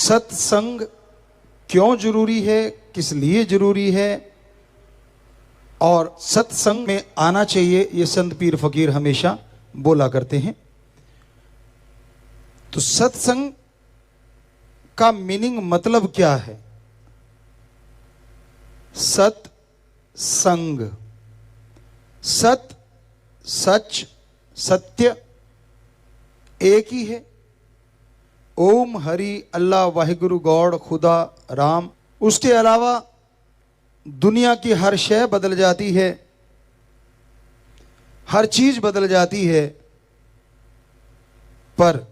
सत्संग क्यों जरूरी है, किस लिए जरूरी है और सत्संग में आना चाहिए, ये संत पीर फकीर हमेशा बोला करते हैं। तो सत्संग का मीनिंग मतलब क्या है? सत्संग, सत सच सत्य एक ही है। ओम हरि अल्लाह वाहिगुरु गॉड खुदा राम, उसके अलावा दुनिया की हर शय बदल जाती है, हर चीज बदल जाती है, पर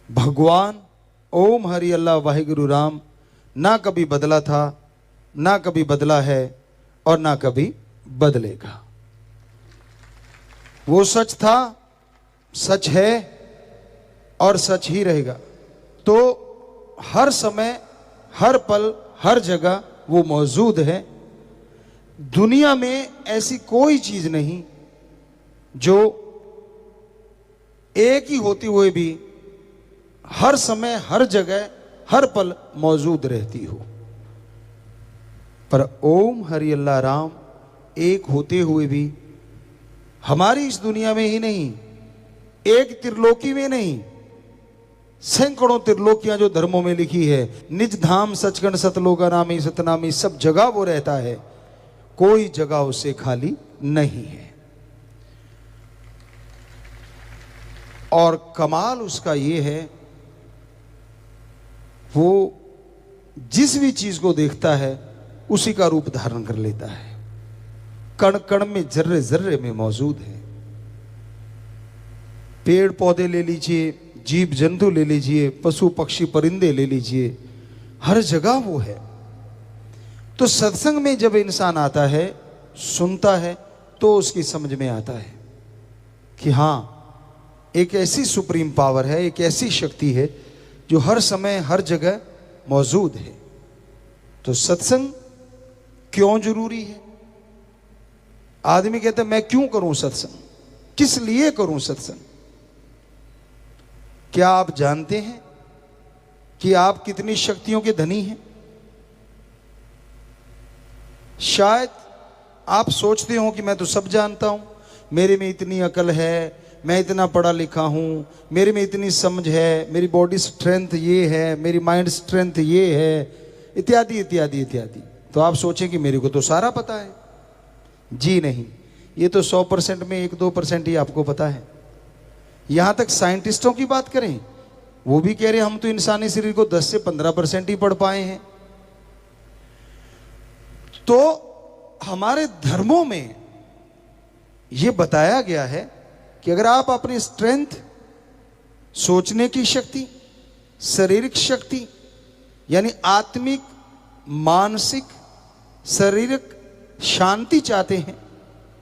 भगवान ओम हरि अल्लाह वाहिगुरु राम ना कभी बदला था, ना कभी बदला है और ना कभी बदलेगा। वो सच था, सच है और सच ही रहेगा। तो हर समय, हर पल, हर जगह वो मौजूद है। दुनिया में ऐसी कोई चीज नहीं जो एक ही होते हुए भी हर समय, हर जगह, हर पल मौजूद रहती हो। पर ओम हरि अल्लाह राम एक होते हुए भी हमारी इस दुनिया में ही नहीं, एक त्रिलोकी में नहीं, सैकड़ों त्रिलोकियां जो धर्मों में लिखी है, निज धाम सचखंड सतलोका नामी सतनामी, सब जगह वो रहता है, कोई जगह उससे खाली नहीं है। और कमाल उसका ये है, वो जिस भी चीज को देखता है उसी का रूप धारण कर लेता है। कण कण में, जर्रे जर्रे में मौजूद है। पेड़ पौधे ले लीजिए, जीव जंतु ले लीजिए, पशु पक्षी परिंदे ले लीजिए, हर जगह वो है। तो सत्संग में जब इंसान आता है, सुनता है, तो उसकी समझ में आता है कि हां, एक ऐसी सुप्रीम पावर है, एक ऐसी शक्ति है जो हर समय हर जगह मौजूद है। तो सत्संग क्यों जरूरी है? आदमी कहता है मैं क्यों करूं सत्संग, किस लिए करूं सत्संग? क्या आप जानते हैं कि आप कितनी शक्तियों के धनी हैं? शायद आप सोचते हो कि मैं तो सब जानता हूं, मेरे में इतनी अकल है, मैं इतना पढ़ा लिखा हूं, मेरे में इतनी समझ है, मेरी बॉडी स्ट्रेंथ ये है, मेरी माइंड स्ट्रेंथ ये है, इत्यादि इत्यादि इत्यादि। तो आप सोचें कि मेरे को तो सारा पता है। जी नहीं, ये तो 100% में 1-2% ही आपको पता है। यहां तक साइंटिस्टों की बात करें, वो भी कह रहे हैं हम तो इंसानी शरीर को 10 से 15% ही पढ़ पाए हैं। तो हमारे धर्मों में यह बताया गया है कि अगर आप अपनी स्ट्रेंथ, सोचने की शक्ति, शारीरिक शक्ति यानी आत्मिक, मानसिक, शारीरिक शांति चाहते हैं,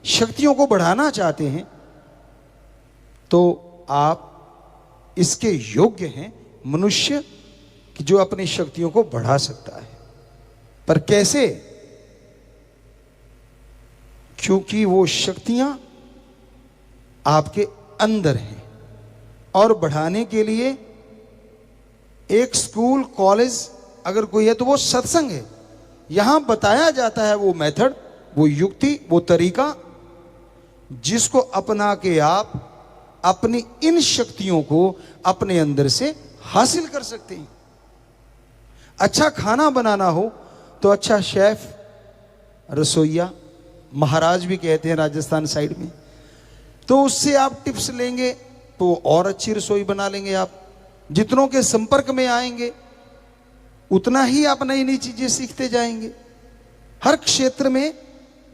शक्तियों को बढ़ाना चाहते हैं, तो आप इसके योग्य हैं, मनुष्य कि जो अपनी शक्तियों को बढ़ा सकता है। पर कैसे? क्योंकि वो शक्तियां आपके अंदर हैं। और बढ़ाने के लिए एक स्कूल, कॉलेज अगर कोई है तो वो सत्संग है। यहां बताया जाता है वो मेथड, वो युक्ति, वो तरीका जिसको अपना के आप अपनी इन शक्तियों को अपने अंदर से हासिल कर सकते हैं। अच्छा खाना बनाना हो तो अच्छा शेफ, रसोइया, महाराज भी कहते हैं राजस्थान साइड में, तो उससे आप टिप्स लेंगे तो और अच्छी रसोई बना लेंगे। आप जितनों के संपर्क में आएंगे उतना ही आप नई नई चीजें सीखते जाएंगे। हर क्षेत्र में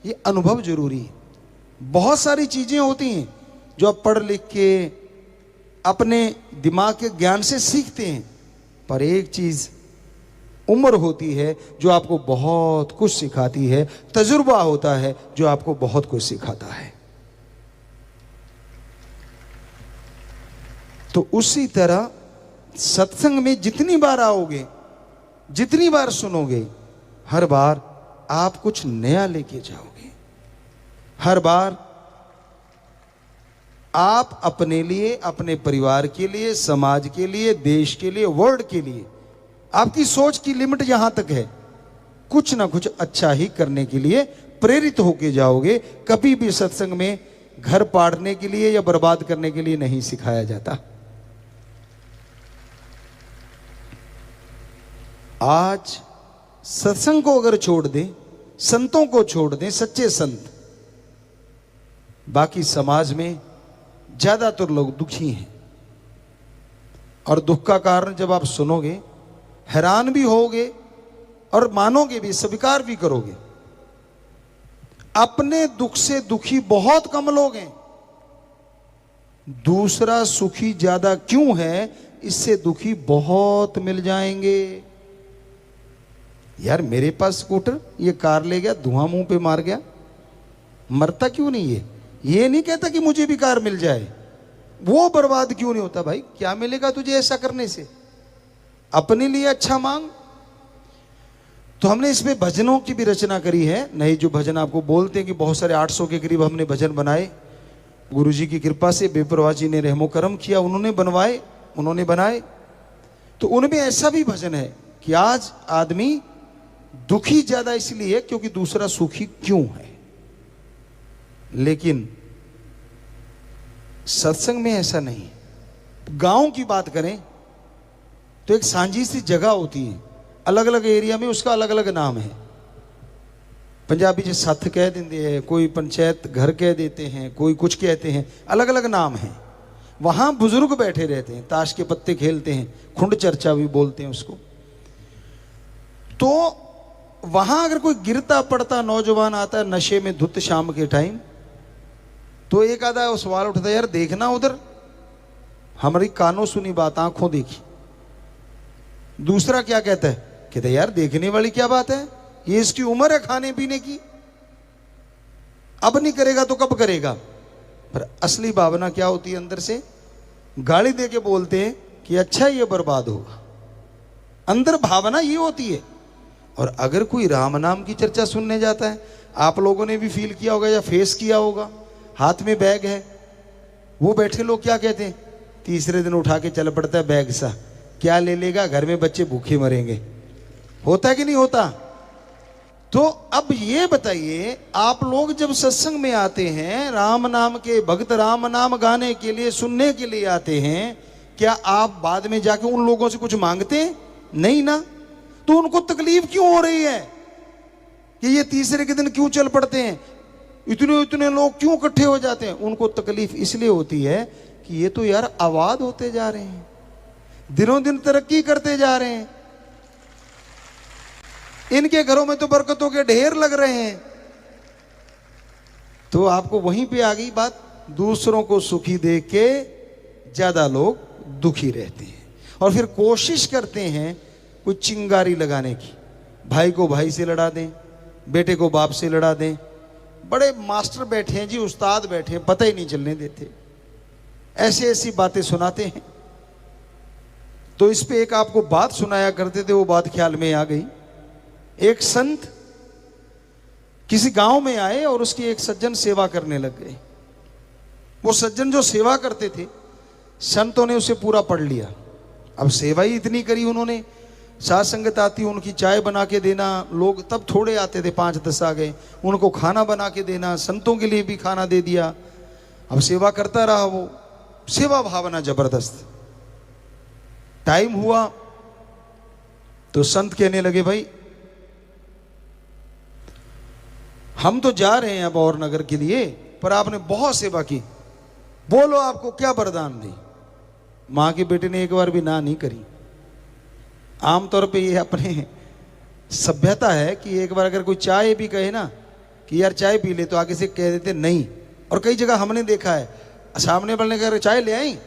ये अनुभव जरूरी है। बहुत सारी चीजें होती हैं जो आप पढ़ लिख के अपने दिमाग के ज्ञान से सीखते हैं, पर एक चीज उम्र होती है जो आपको बहुत कुछ सिखाती है, तजुर्बा होता है जो आपको बहुत कुछ सिखाता है। तो उसी तरह सत्संग में जितनी बार आओगे, जितनी बार सुनोगे, हर बार आप कुछ नया लेके जाओगे। हर बार आप अपने लिए, अपने परिवार के लिए, समाज के लिए, देश के लिए, वर्ल्ड के लिए, आपकी सोच की लिमिट यहां तक है, कुछ ना कुछ अच्छा ही करने के लिए प्रेरित होके जाओगे। कभी भी सत्संग में घर पाड़ने के लिए या बर्बाद करने के लिए नहीं सिखाया जाता। आज सत्संग को अगर छोड़ दें, संतों को छोड़ दें, सच्चे संत, बाकी समाज में ज्यादातर लोग दुखी हैं। और दुख का कारण जब आप सुनोगे, हैरान भी होगे और मानोगे भी, स्वीकार भी करोगे। अपने दुख से दुखी बहुत कम लोग हैं, दूसरा सुखी ज्यादा क्यों है, इससे दुखी बहुत मिल जाएंगे। यार मेरे पास स्कूटर, ये कार ले गया, धुआं मुंह पे मार गया, मरता क्यों नहीं है? ये नहीं कहता कि मुझे भी कार मिल जाए। वो बर्बाद क्यों नहीं होता? भाई क्या मिलेगा तुझे ऐसा करने से? अपने लिए अच्छा मांग। तो हमने इसमें भजनों की भी रचना करी है। नए जो भजन आपको बोलते हैं कि बहुत सारे 800 के करीब हमने भजन बनाए, गुरुजी की कृपा से, बेपरवाह जी ने रहमो करम किया, उन्होंने बनवाए, उन्होंने बनाए। तो उनमें ऐसा भी भजन है कि आज आदमी दुखी ज्यादा इसलिए क्योंकि दूसरा सुखी क्यों है। लेकिन सत्संग में ऐसा नहीं। गांव की बात करें तो एक सांझी सी जगह होती है, अलग अलग एरिया में उसका अलग अलग नाम है। पंजाबी से सत्थ कह देते हैं, कोई पंचायत घर कह देते हैं, कोई कुछ कहते हैं, अलग अलग नाम है। वहां बुजुर्ग बैठे रहते हैं, ताश के पत्ते खेलते हैं, खुंड चर्चा भी बोलते हैं उसको। तो वहां अगर कोई गिरता पड़ता नौजवान आता है नशे में धुत शाम के टाइम, तो एक आधा सवाल उठता है, यार देखना उधर, हमारी कानों सुनी बात आंखों देखी। दूसरा क्या कहता है? कहते यार देखने वाली क्या बात है, ये इसकी उम्र है खाने पीने की, अब नहीं करेगा तो कब करेगा। पर असली भावना क्या होती है? अंदर से गाली दे के बोलते हैं कि अच्छा ये बर्बाद होगा। अंदर भावना ये होती है। और अगर कोई राम नाम की चर्चा सुनने जाता है, आप लोगों ने भी फील किया होगा या फेस किया होगा, हाथ में बैग है, वो बैठे लोग क्या कहते हैं? तीसरे दिन उठा के चल पड़ता है बैग सा, क्या ले लेगा, घर में बच्चे भूखे मरेंगे। होता है कि नहीं होता? तो अब ये बताइए, आप लोग जब सत्संग में आते हैं, राम नाम के भक्त राम नाम गाने के लिए, सुनने के लिए आते हैं, क्या आप बाद में जाके उन लोगों से कुछ मांगते हैं? नहीं ना। तो उनको तकलीफ क्यों हो रही है कि ये तीसरे के दिन क्यों चल पड़ते हैं, इतने इतने लोग क्यों इकट्ठे हो जाते हैं? उनको तकलीफ इसलिए होती है कि ये तो यार आबाद होते जा रहे हैं, दिनों दिन तरक्की करते जा रहे हैं, इनके घरों में तो बरकतों के ढेर लग रहे हैं। तो आपको वहीं पे आ गई बात, दूसरों को सुखी देख के ज्यादा लोग दुखी रहते हैं और फिर कोशिश करते हैं कोई चिंगारी लगाने की, भाई को भाई से लड़ा दें, बेटे को बाप से लड़ा दें। बड़े मास्टर बैठे हैं जी, उस्ताद बैठे हैं, पता ही नहीं चलने देते, ऐसी ऐसी बातें सुनाते हैं। तो इस पे एक आपको बात सुनाया करते थे, वो बात ख्याल में आ गई। एक संत किसी गांव में आए और उसकी एक सज्जन सेवा करने लग गए। वो सज्जन जो सेवा करते थे, संतों ने उसे पूरा पढ़ लिया। अब सेवा ही इतनी करी उन्होंने, साथ संगत आती, उनकी चाय बना के देना, लोग तब थोड़े आते थे, 5-10 आ गए, उनको खाना बना के देना, संतों के लिए भी खाना दे दिया। अब सेवा करता रहा वो, सेवा भावना जबरदस्त। टाइम हुआ तो संत कहने लगे, भाई हम तो जा रहे हैं अब और नगर के लिए, पर आपने बहुत सेवा की, बोलो आपको क्या वरदान दे। मां के बेटे ने एक बार भी ना नहीं करी। आमतौर पे ये अपने सभ्यता है कि एक बार अगर कोई चाय भी कहे ना कि यार चाय पी ले, तो आगे से कह देते नहीं। और कई जगह हमने देखा है, सामने वाले कह रहे चाय ले आई,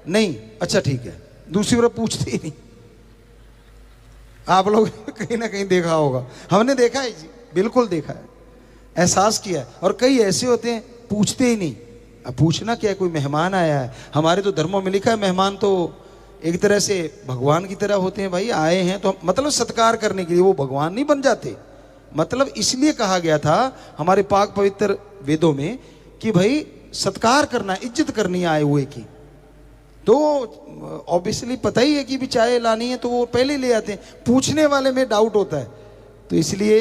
नहीं, अच्छा ठीक है, दूसरी बार पूछते ही नहीं। आप लोग कहीं ना कहीं देखा होगा, हमने देखा है जी, बिल्कुल देखा है, एहसास किया है। और कई ऐसे होते हैं पूछते ही नहीं। अब पूछना क्या है, कोई मेहमान आया है, हमारे तो धर्मों में लिखा है मेहमान तो एक तरह से भगवान की तरह होते हैं। भाई आए हैं तो मतलब सत्कार करने के लिए, वो भगवान नहीं बन जाते। मतलब इसलिए कहा गया था हमारे पाक पवित्र वेदों में कि भाई सत्कार करना, इज्जत करनी है आए हुए की। तो ऑब्वियसली पता ही है कि भी चाय लानी है तो वो पहले ले आते हैं, पूछने वाले में डाउट होता है। तो इसलिए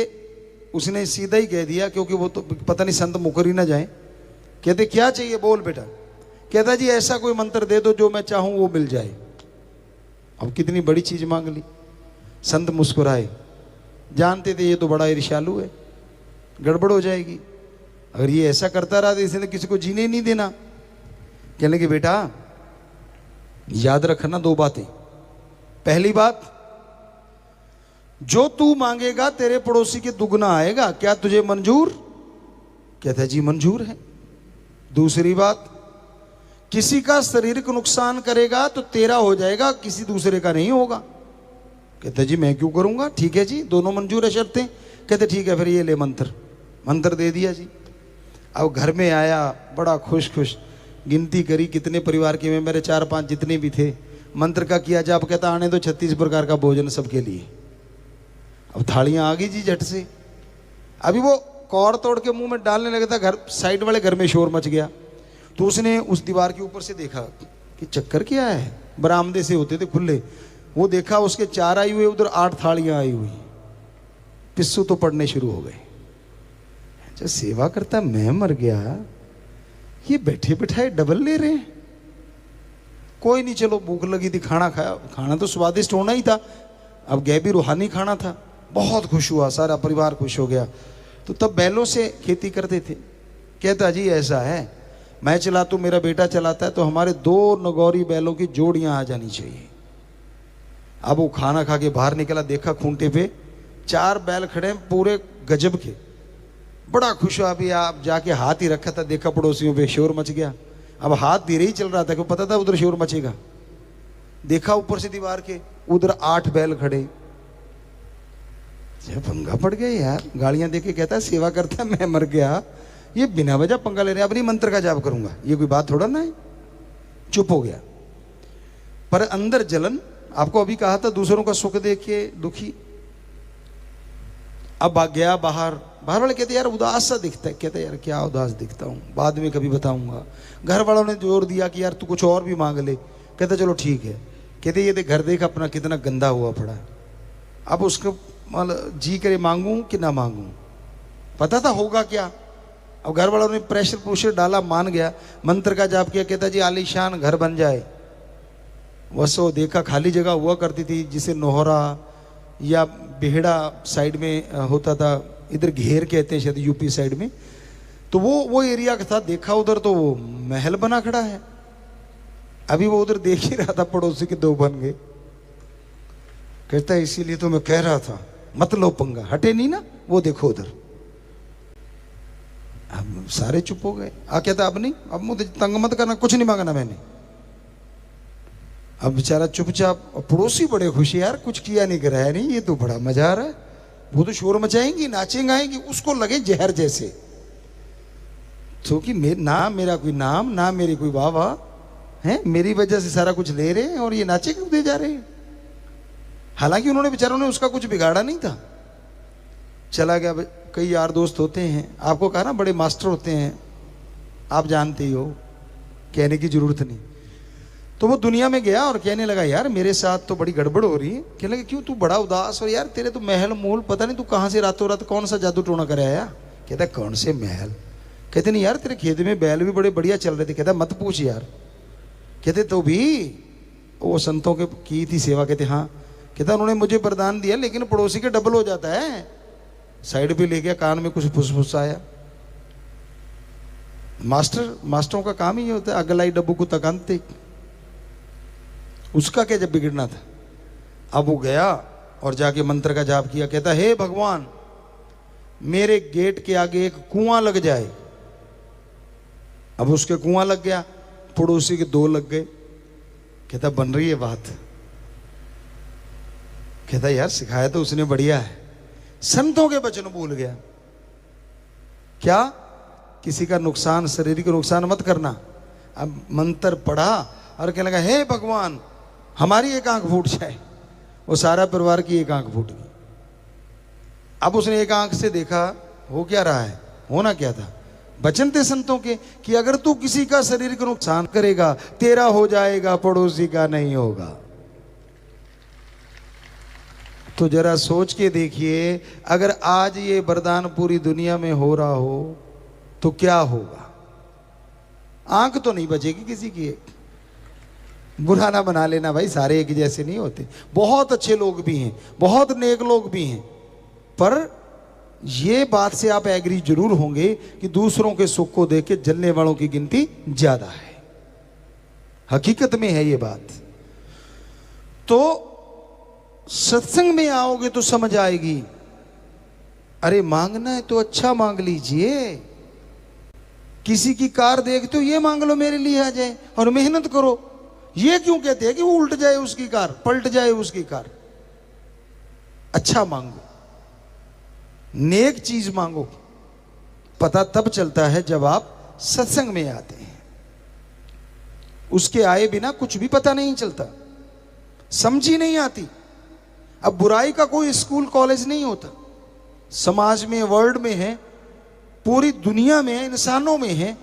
उसने सीधा ही कह दिया, क्योंकि वो तो पता नहीं संत मुकर ही ना जाए। कहते क्या चाहिए बोल बेटा। कहता जी ऐसा कोई मंत्र दे दो जो मैं चाहूं वो मिल जाए। अब कितनी बड़ी चीज मांग ली। संत मुस्कुराए, जानते थे ये तो बड़ा ईर्ष्यालु है, गड़बड़ हो जाएगी, अगर ये ऐसा करता रहा तो इसने किसी को जीने नहीं देना। कहने लगे बेटा याद रखना दो बातें। पहली बात, जो तू मांगेगा तेरे पड़ोसी के दुगना आएगा, क्या तुझे मंजूर? कहता जी मंजूर है। दूसरी बात, किसी का शारीरिक नुकसान करेगा तो तेरा हो जाएगा, किसी दूसरे का नहीं होगा। कहता जी मैं क्यों करूंगा? ठीक है जी, दोनों मंजूर है शर्तें। कहते ठीक है फिर ये ले मंत्र। मंत्र दे दिया जी। अब घर में आया बड़ा खुश खुश, गिनती करी कितने परिवार के मेरे 4-5 जितने भी थे, मंत्र का किया जाप। कहता आने तो 36 प्रकार का भोजन सबके लिए। अब थालियां आ गई जी झट से। अभी वो कौर तोड़ के मुंह में डालने लगा था, घर साइड वाले घर में शोर मच गया। तो उसने उस दीवार के ऊपर से देखा कि चक्कर क्या है, बरामदे से होते थे खुले, वो देखा उसके 4 आई हुए, उधर 8 थालियां आई हुई। पिस्सू तो पड़ने शुरू हो गए। जो सेवा करता मैं मर गया, ये बैठे बैठाए डबल ले रहे हैं। कोई नहीं, चलो भूख लगी थी, खाना खाया, खाना तो स्वादिष्ट होना ही था। अब गए भी रूहानी खाना था। बहुत खुश हुआ, सारा परिवार खुश हो गया। तो तब बैलों से खेती करते थे। कहता जी ऐसा है, मैं चलाता हूं, मेरा बेटा चलाता है, तो हमारे 2 नगौरी बैलों की जोड़ियां आ जानी चाहिए। अब वो खाना खा के बाहर निकला, देखा खूंटे पे 4 बैल खड़े हैं पूरे गजब के। बड़ा खुश हुआ। अभी आप जाके हाथ ही रखा था, देखा पड़ोसियों पे शोर मच गया। अब हाथ धीरे ही चल रहा था, क्यों पता था उधर शोर मचेगा। देखा ऊपर से दीवार के, उधर 8 बैल खड़े। पंगा पड़ गया यार। गालियां देके कहता है सेवा करता मैं मर गया, ये बिना वजह पंगा ले रहे। अब नहीं मंत्र का जाप करूंगा, ये कोई बात थोड़ा ना है। चुप हो गया, पर अंदर जलन। आपको अभी कहा था दूसरों का सुख देख के दुखी। अब आ गया बाहर, बाहर वाले कहते यार उदास सा दिखता है। कहते यार क्या उदास दिखता हूँ, बाद में कभी बताऊंगा। घर वालों ने जोर दिया कि यार तू कुछ और भी मांग ले। कहते चलो ठीक है। कहते ये देख घर देख अपना कितना गंदा हुआ पड़ा। अब उसको जी करे मांगूं कि ना मांगूं, पता था होगा क्या। अब घर वालों ने प्रेशर प्रूशर डाला, मान गया। मंत्र का जाप किया। कहता जी आलीशान घर बन जाए। वसो देखा खाली जगह हुआ करती थी, जिसे नोहरा या बेहड़ा साइड में होता था, इधर घेर कहते हैं शायद यूपी साइड में। तो वो एरिया का था। देखा उधर तो वो महल बना खड़ा है। अभी वो उधर देख ही रहा था, पड़ोसी के 2 बन गए। कहता है इसीलिए तो मैं कह रहा था मत लो पंगा, हटे नहीं ना, वो देखो उधर। अब सारे चुप हो गए। कहता अब नहीं, अब मुझे तंग मत करना, कुछ नहीं मांगना मैंने। अब बेचारा चुपचाप। पड़ोसी बड़े खुश यार, कुछ किया नहीं कराया नहीं, ये तो बड़ा मजा आ रहा है। वो तो शोर मचाएंगी, नाचेंगे, आएंगी, उसको लगे जहर जैसे। क्योंकि ना मेरा कोई नाम, ना मेरी कोई वाह है, मेरी वजह से सारा कुछ ले रहे हैं और ये नाचे क्यों दे जा रहे हैं। हालांकि उन्होंने बेचारों ने उसका कुछ बिगाड़ा नहीं था। चला गया। कई यार दोस्त होते हैं, आपको कहा ना बड़े मास्टर होते हैं, आप जानते ही हो, कहने की जरूरत नहीं। तो वो दुनिया में गया और कहने लगा यार मेरे साथ तो बड़ी गड़बड़ हो रही है। कहने लगा क्यों, तू बड़ा उदास, और यार तेरे तो महल मूल पता नहीं तू कहाँ से रातों रात कौन सा जादू टोना कर आया। कहता कौन से महल? कहते नहीं यार तेरे खेत में बैल भी बड़े बढ़िया चल रहे थे। कहता मत पूछ यार। कहते तो भी वो संतों के की थी सेवा। कहते हाँ। कहता उन्होंने मुझे वरदान दिया, लेकिन पड़ोसी के डबल हो जाता है। साइड पे ले गया, कान में कुछ फुसफुसाया। मास्टरों का काम ही होता है, अगलाई डब्बू को तकानते। उसका क्या जब बिगड़ना था। अब वो गया और जाके मंत्र का जाप किया। कहता हे भगवान, मेरे गेट के आगे एक कुआं लग जाए। अब उसके कुआं लग गया, पड़ोसी के 2 लग गए। कहता बन रही है बात। कहता यार सिखाया तो उसने बढ़िया है। संतों के वचन भूल गया। क्या? किसी का नुकसान, शारीरिक नुकसान मत करना। अब मंत्र पढ़ा और कहने लगा हे भगवान हमारी एक आंख फूट जाए। वो सारा परिवार की एक आंख फूट गई। अब उसने एक आंख से देखा हो क्या रहा है, होना क्या था। वचन थे संतों के कि अगर तू किसी का शरीर का नुकसान करेगा, तेरा हो जाएगा, पड़ोसी का नहीं होगा। तो जरा सोच के देखिए, अगर आज ये वरदान पूरी दुनिया में हो रहा हो तो क्या होगा। आंख तो नहीं बचेगी किसी की। एक बुरा ना बना लेना भाई, सारे एक जैसे नहीं होते। बहुत अच्छे लोग भी हैं, बहुत नेक लोग भी हैं, पर ये बात से आप एग्री जरूर होंगे कि दूसरों के सुख को देख के जलने वालों की गिनती ज्यादा है। हकीकत में है ये बात। तो सत्संग में आओगे तो समझ आएगी। अरे मांगना है तो अच्छा मांग लीजिए। किसी की कार देखते हो, ये मांग लो मेरे लिए आ जाए, और मेहनत करो। ये क्यों कहते हैं कि वो उल्ट जाए उसकी कार, पलट जाए उसकी कार। अच्छा मांगो, नेक चीज मांगो। पता तब चलता है जब आप सत्संग में आते हैं। उसके आए बिना कुछ भी पता नहीं चलता, समझ ही नहीं आती। अब बुराई का कोई स्कूल कॉलेज नहीं होता। समाज में, वर्ल्ड में है, पूरी दुनिया में है, इंसानों में है।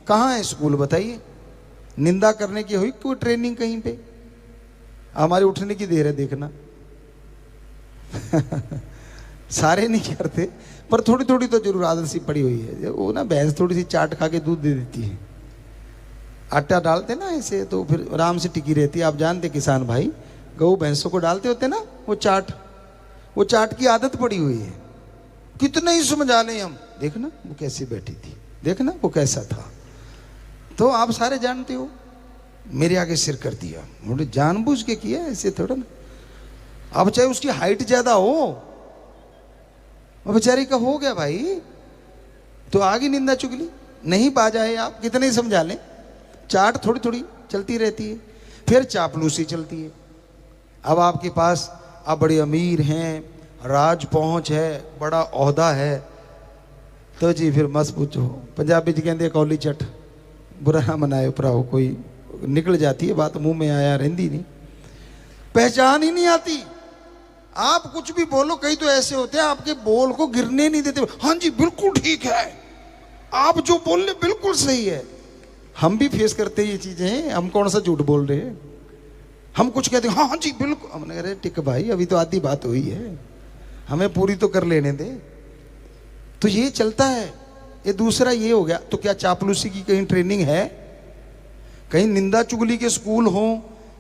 कहां है स्कूल बताइए। निंदा करने की हुई कोई ट्रेनिंग कहीं पे? हमारे उठने की देर है देखना। सारे नहीं करते, पर थोड़ी थोड़ी तो जरूर आदत सी पड़ी हुई है। वो ना भैंस थोड़ी सी चाट खा के दूध दे देती है, आटा डालते ना ऐसे, तो फिर आराम से टिकी रहती है। आप जानते किसान भाई, गऊ भैंसों को डालते होते ना वो चाट की आदत पड़ी हुई है। कितना ही समझा लें हम, देखना वो कैसी बैठी थी, देखना वो कैसा था। तो आप सारे जानते हो, मेरे आगे सिर कर दिया, मुझे जानबूझ के किया, ऐसे थोड़ा ना। अब चाहे उसकी हाइट ज्यादा हो, वो बेचारी का हो गया भाई, तो आगे निंदा चुगली नहीं बाजा है। आप कितने ही समझा लें, चाट थोड़ी थोड़ी चलती रहती है। फिर चापलूसी चलती है। अब आपके पास आप बड़े अमीर हैं, राज पहुंच है, बड़ा ओहदा है, तो जी फिर मत पूछो। पंजाबी जी कहते कौली चट, बुरा ना मनाए भराओ। कोई निकल जाती है बात, मुंह में आया रहती नहीं, पहचान ही नहीं आती। आप कुछ भी बोलो, कई तो ऐसे होते हैं आपके बोल को गिरने नहीं देते। हाँ जी बिल्कुल ठीक है, आप जो बोल रहे बिल्कुल सही है। हम भी फेस करते हैं ये चीजें। हम कौन सा झूठ बोल रहे हैं, हम कुछ कहते हैं हाँ हाँ जी बिल्कुल। हमने कहा टिक भाई, अभी तो आधी बात हुई है, हमें पूरी तो कर लेने दे। तो ये चलता है। ये दूसरा ये हो गया। तो क्या चापलूसी की कहीं ट्रेनिंग है? कहीं निंदा चुगली के स्कूल हो,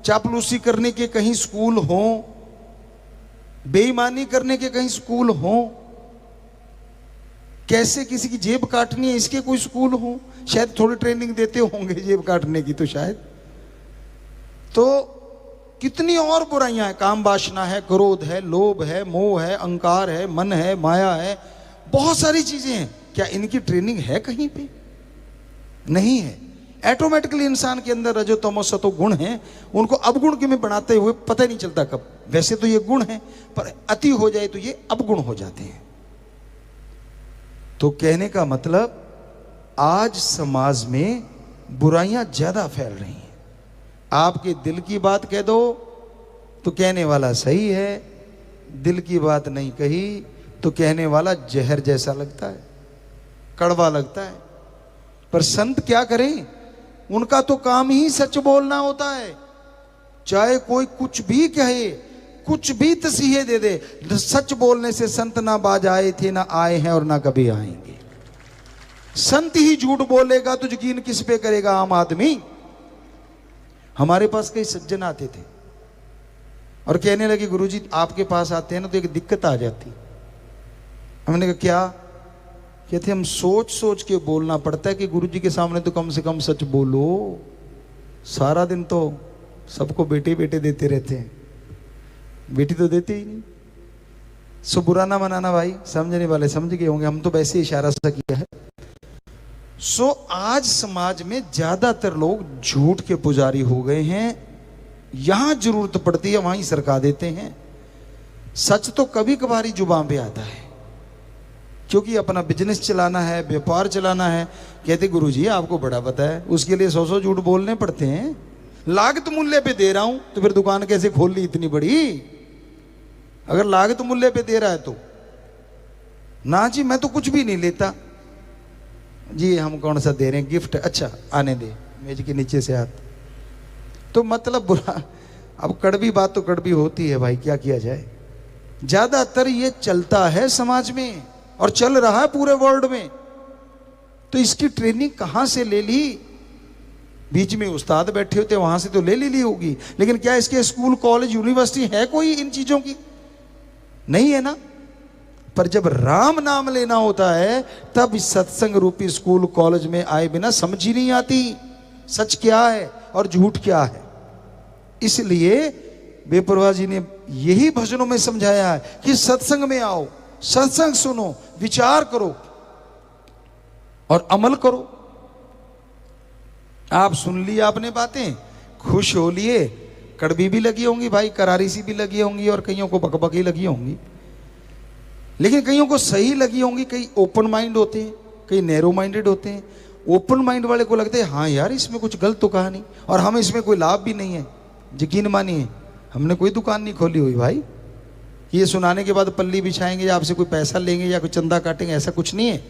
चापलूसी करने के कहीं स्कूल हो, बेईमानी करने के कहीं स्कूल हो, कैसे किसी की जेब काटनी है इसके कोई स्कूल हो? शायद थोड़ी ट्रेनिंग देते होंगे जेब काटने की, तो शायद। तो कितनी और बुराइयां हैं, काम वासना है, क्रोध है, लोभ है, मोह है, अहंकार है, मन है, माया है, बहुत सारी चीजें हैं। क्या इनकी ट्रेनिंग है कहीं पे? नहीं है। ऑटोमेटिकली इंसान के अंदर रजो तमो सतो गुण हैं, उनको अवगुण के में बनाते हुए पता नहीं चलता कब। वैसे तो ये गुण है, पर अति हो जाए तो ये अवगुण हो जाते हैं। तो कहने का मतलब, आज समाज में बुराइयां ज्यादा फैल रही हैं। आपके दिल की बात कह दो तो कहने वाला सही है, दिल की बात नहीं कही तो कहने वाला जहर जैसा लगता है, कड़वा लगता है। पर संत क्या करें, उनका तो काम ही सच बोलना होता है। चाहे कोई कुछ भी कहे, कुछ भी तसीहे दे दे, सच बोलने से संत ना बाज आए थे, ना आए हैं और ना कभी आएंगे। संत ही झूठ बोलेगा तो यकीन किस पे करेगा आम आदमी? हमारे पास कई सज्जन आते थे और कहने लगे गुरुजी आपके पास आते हैं ना तो एक दिक्कत आ जाती। हमने कहा क्या? कहते हम सोच सोच के बोलना पड़ता है कि गुरुजी के सामने तो कम से कम सच बोलो। सारा दिन तो सबको बेटे बेटे देते रहते हैं, बेटी तो देते ही नहीं। सो बुरा ना मनाना भाई, समझने वाले समझ गए होंगे, हम तो वैसे इशारा सा किया है। सो आज समाज में ज्यादातर लोग झूठ के पुजारी हो गए हैं। यहां जरूरत पड़ती है वहीं सरका देते हैं। सच तो कभी कभारी जुबान पे आता है, क्योंकि अपना बिजनेस चलाना है, व्यापार चलाना है। कहते गुरुजी आपको बड़ा पता है, उसके लिए 100 झूठ बोलने पड़ते हैं। लागत मूल्य पे दे रहा हूं तो फिर दुकान कैसे खोल ली इतनी बड़ी? अगर लागत मूल्य पे दे रहा है तो ना जी मैं तो कुछ भी नहीं लेता। जी हम कौन सा दे रहे हैं गिफ्ट, अच्छा आने दे मेज के नीचे से हाथ। तो मतलब बुरा, अब कड़वी बात तो कड़वी होती है भाई, क्या किया जाए। ज्यादातर ये चलता है समाज में और चल रहा है पूरे वर्ल्ड में। तो इसकी ट्रेनिंग कहां से ले ली? बीच में उस्ताद बैठे होते वहां से तो ले ली होगी, लेकिन क्या इसके स्कूल कॉलेज यूनिवर्सिटी है कोई इन चीजों की? नहीं है ना। पर जब राम नाम लेना होता है तब इस सत्संग रूपी स्कूल कॉलेज में आए बिना समझ ही नहीं आती सच क्या है और झूठ क्या है। इसलिए बेपरवाह जी ने यही भजनों में समझाया है कि सत्संग में आओ, सत्संग सुनो, विचार करो और अमल करो। आप सुन ली आपने बातें, खुश हो लिए, कड़वी भी लगी होंगी भाई, करारी सी भी लगी होंगी और कईयों को बकबकी लगी होंगी, लेकिन कईयों को सही लगी होंगी। कई ओपन माइंड होते हैं, कई नैरो माइंडेड होते हैं। ओपन माइंड वाले को लगता है हाँ यार इसमें कुछ गलत तो कहा नहीं और हमें इसमें कोई लाभ भी नहीं है। यकीन मानिए हमने कोई दुकान नहीं खोली हुई भाई, ये सुनाने के बाद पल्ली बिछाएंगे या आपसे कोई पैसा लेंगे या कोई चंदा काटेंगे, ऐसा कुछ नहीं है।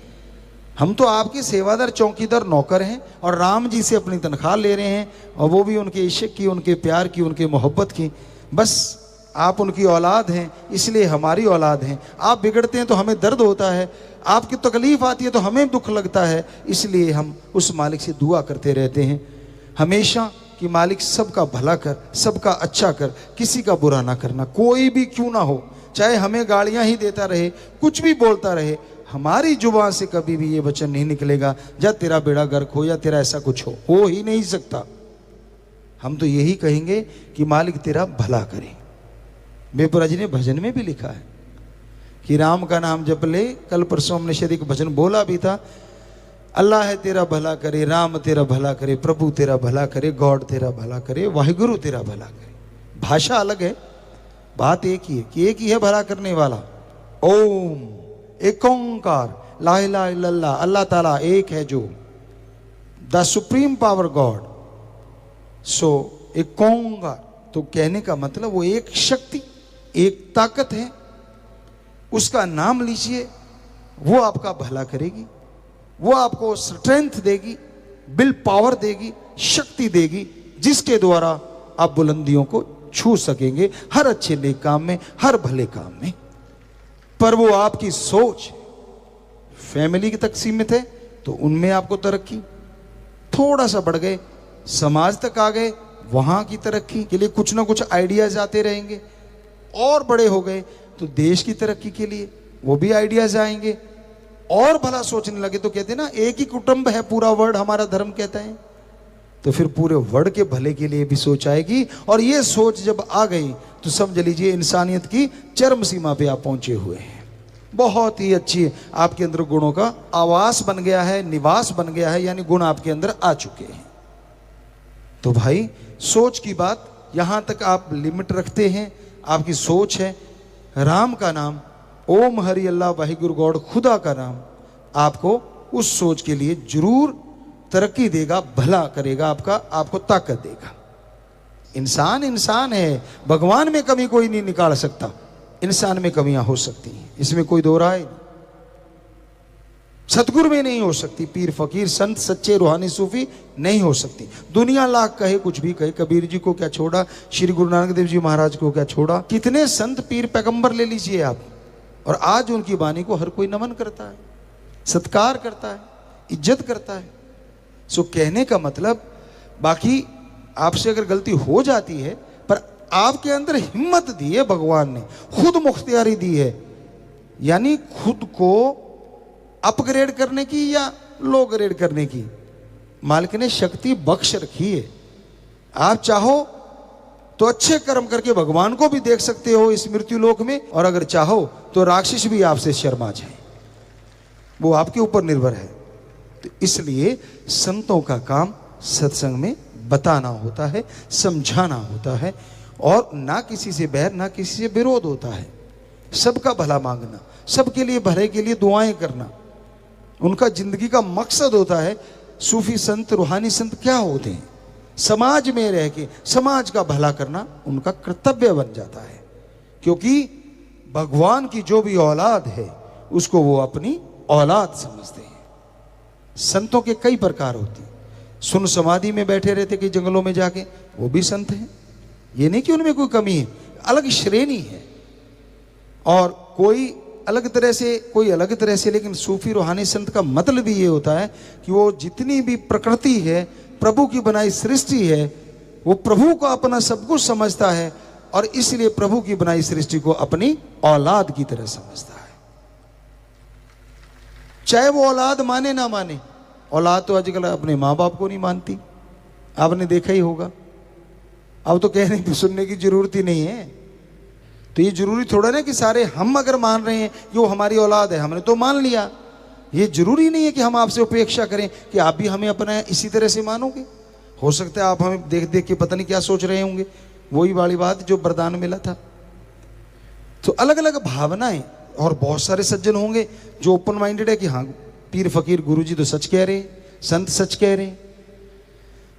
हम तो आपके सेवादार चौकीदार नौकर हैं और राम जी से अपनी तनख्वाह ले रहे हैं, और वो भी उनके इश्क की, उनके प्यार की, उनके मोहब्बत की। बस आप उनकी औलाद हैं इसलिए हमारी औलाद हैं। आप बिगड़ते हैं तो हमें दर्द होता है, आपकी तकलीफ आती है तो हमें दुख लगता है, इसलिए हम उस मालिक से दुआ करते रहते हैं हमेशा कि मालिक सबका भला कर, सबका अच्छा कर, किसी का बुरा ना करना, कोई भी क्यों ना हो, चाहे हमें गालियां ही देता रहे, कुछ भी बोलता रहे, हमारी जुबान से कभी भी ये वचन नहीं निकलेगा या तेरा बेड़ा गर्क हो या तेरा ऐसा कुछ हो ही नहीं सकता। हम तो यही कहेंगे कि मालिक तेरा भला करे। बेपुरा जी ने भजन में भी लिखा है कि राम का नाम जप ले। कल परसों हमने शायद एक भजन बोला भी था, अल्लाह है तेरा भला करे, राम तेरा भला करे, प्रभु तेरा भला करे, गॉड तेरा भला करे, वाहिगुरु तेरा भला करे। भाषा अलग है, बात एक ही है कि एक ही है भला करने वाला। ओम एक ओंकार, ला इलाहा इल्लल्लाह, अल्लाह ताला एक है जो द सुप्रीम पावर गॉड। सो एक ओंकार, तो कहने का मतलब वो एक शक्ति, एक ताकत है, उसका नाम लीजिए, वो आपका भला करेगी, वो आपको स्ट्रेंथ देगी, विल पावर देगी, शक्ति देगी, जिसके द्वारा आप बुलंदियों को छू सकेंगे हर अच्छे नेक काम में, हर भले काम में। पर वो आपकी सोच फैमिली तक सीमित है तो उनमें आपको तरक्की, थोड़ा सा बढ़ गए समाज तक आ गए, वहां की तरक्की के लिए कुछ ना कुछ आइडियाज आते रहेंगे, और बड़े हो गए तो देश की तरक्की के लिए वो भी आइडियाज आएंगे, और भला सोचने लगे तो कहते ना एक ही कुटुंब है पूरा वर्ल्ड, हमारा धर्म कहता है, तो फिर पूरे वर्ल्ड के भले के लिए भी सोच आएगी। और ये सोच जब आ गई तो समझ लीजिए इंसानियत की चरम सीमा पे आप पहुंचे हुए हैं। बहुत ही अच्छी आपके अंदर गुणों का आवास बन गया है, निवास बन गया है, यानी गुण आपके अंदर आ चुके हैं। तो भाई सोच की बात यहां तक आप लिमिट रखते हैं, आपकी सोच है राम का नाम, ओम हरि अल्लाह वाहिगुरु गॉड, खुदा का नाम आपको उस सोच के लिए जरूर तरक्की देगा, भला करेगा आपका, आपको ताकत देगा। इंसान इंसान है, भगवान में कमी कोई नहीं निकाल सकता, इंसान में कमियां हो सकती हैं, इसमें कोई दो राय नहीं। सतगुरु में नहीं हो सकती, पीर फकीर संत सच्चे रूहानी सूफी नहीं हो सकती। दुनिया लाख कहे कुछ भी कहे, कबीर जी को क्या छोड़ा, श्री गुरु नानक देव जी महाराज को क्या छोड़ा, कितने संत पीर पैगंबर ले लीजिए आप, और आज उनकी वाणी को हर कोई नमन करता है, सत्कार करता है, इज्जत करता है। सो कहने का मतलब, बाकी आपसे अगर गलती हो जाती है, पर आपके अंदर हिम्मत दी है भगवान ने, खुद मुख्तियारी दी है, यानी खुद को अपग्रेड करने की या लो ग्रेड करने की मालिक ने शक्ति बख्श रखी है। आप चाहो तो अच्छे कर्म करके भगवान को भी देख सकते हो इस मृत्यु लोक में, और अगर चाहो तो राक्षस भी आपसे शर्मा जाए, वो आपके ऊपर निर्भर है। तो इसलिए संतों का काम सत्संग में बताना होता है, समझाना होता है, और ना किसी से बैर ना किसी से विरोध होता है, सबका भला मांगना, सबके लिए भले के लिए दुआएं करना उनका जिंदगी का मकसद होता है। सूफी संत रूहानी संत क्या होते हैं, समाज में रह के समाज का भला करना उनका कर्तव्य बन जाता है, क्योंकि भगवान की जो भी औलाद है उसको वो अपनी औलाद समझते हैं। संतों के कई प्रकार होते हैं। सुन समाधि में बैठे रहते कि जंगलों में जाके, वो भी संत हैं। ये नहीं कि उनमें कोई कमी है, अलग श्रेणी है। और कोई अलग तरह से, कोई अलग तरह से। लेकिन सूफी रूहानी संत का मतलब भी ये होता है कि वो जितनी भी प्रकृति है, प्रभु की बनाई सृष्टि है, वो प्रभु को अपना सब कुछ समझता है और इसलिए प्रभु की बनाई सृष्टि को अपनी औलाद की तरह समझता है। चाहे वो औलाद माने ना माने। औलाद तो आजकल अपने माँ बाप को नहीं मानती, आपने देखा ही होगा। अब तो कहने की सुनने की जरूरत ही नहीं है। तो ये जरूरी थोड़ा ना कि सारे हम अगर मान रहे हैं कि वो हमारी औलाद है, हमने तो मान लिया। ये जरूरी नहीं है कि हम आपसे अपेक्षा करें कि आप भी हमें अपना इसी तरह से मानोगे। हो सकता है आप हमें देख देख के पता नहीं क्या सोच रहे होंगे। वही वाली बात जो वरदान मिला था। तो अलग अलग भावनाएं, और बहुत सारे सज्जन होंगे जो ओपन माइंडेड है कि हाँ पीर फकीर गुरुजी तो सच कह रहे हैं, संत सच कह रहे हैं।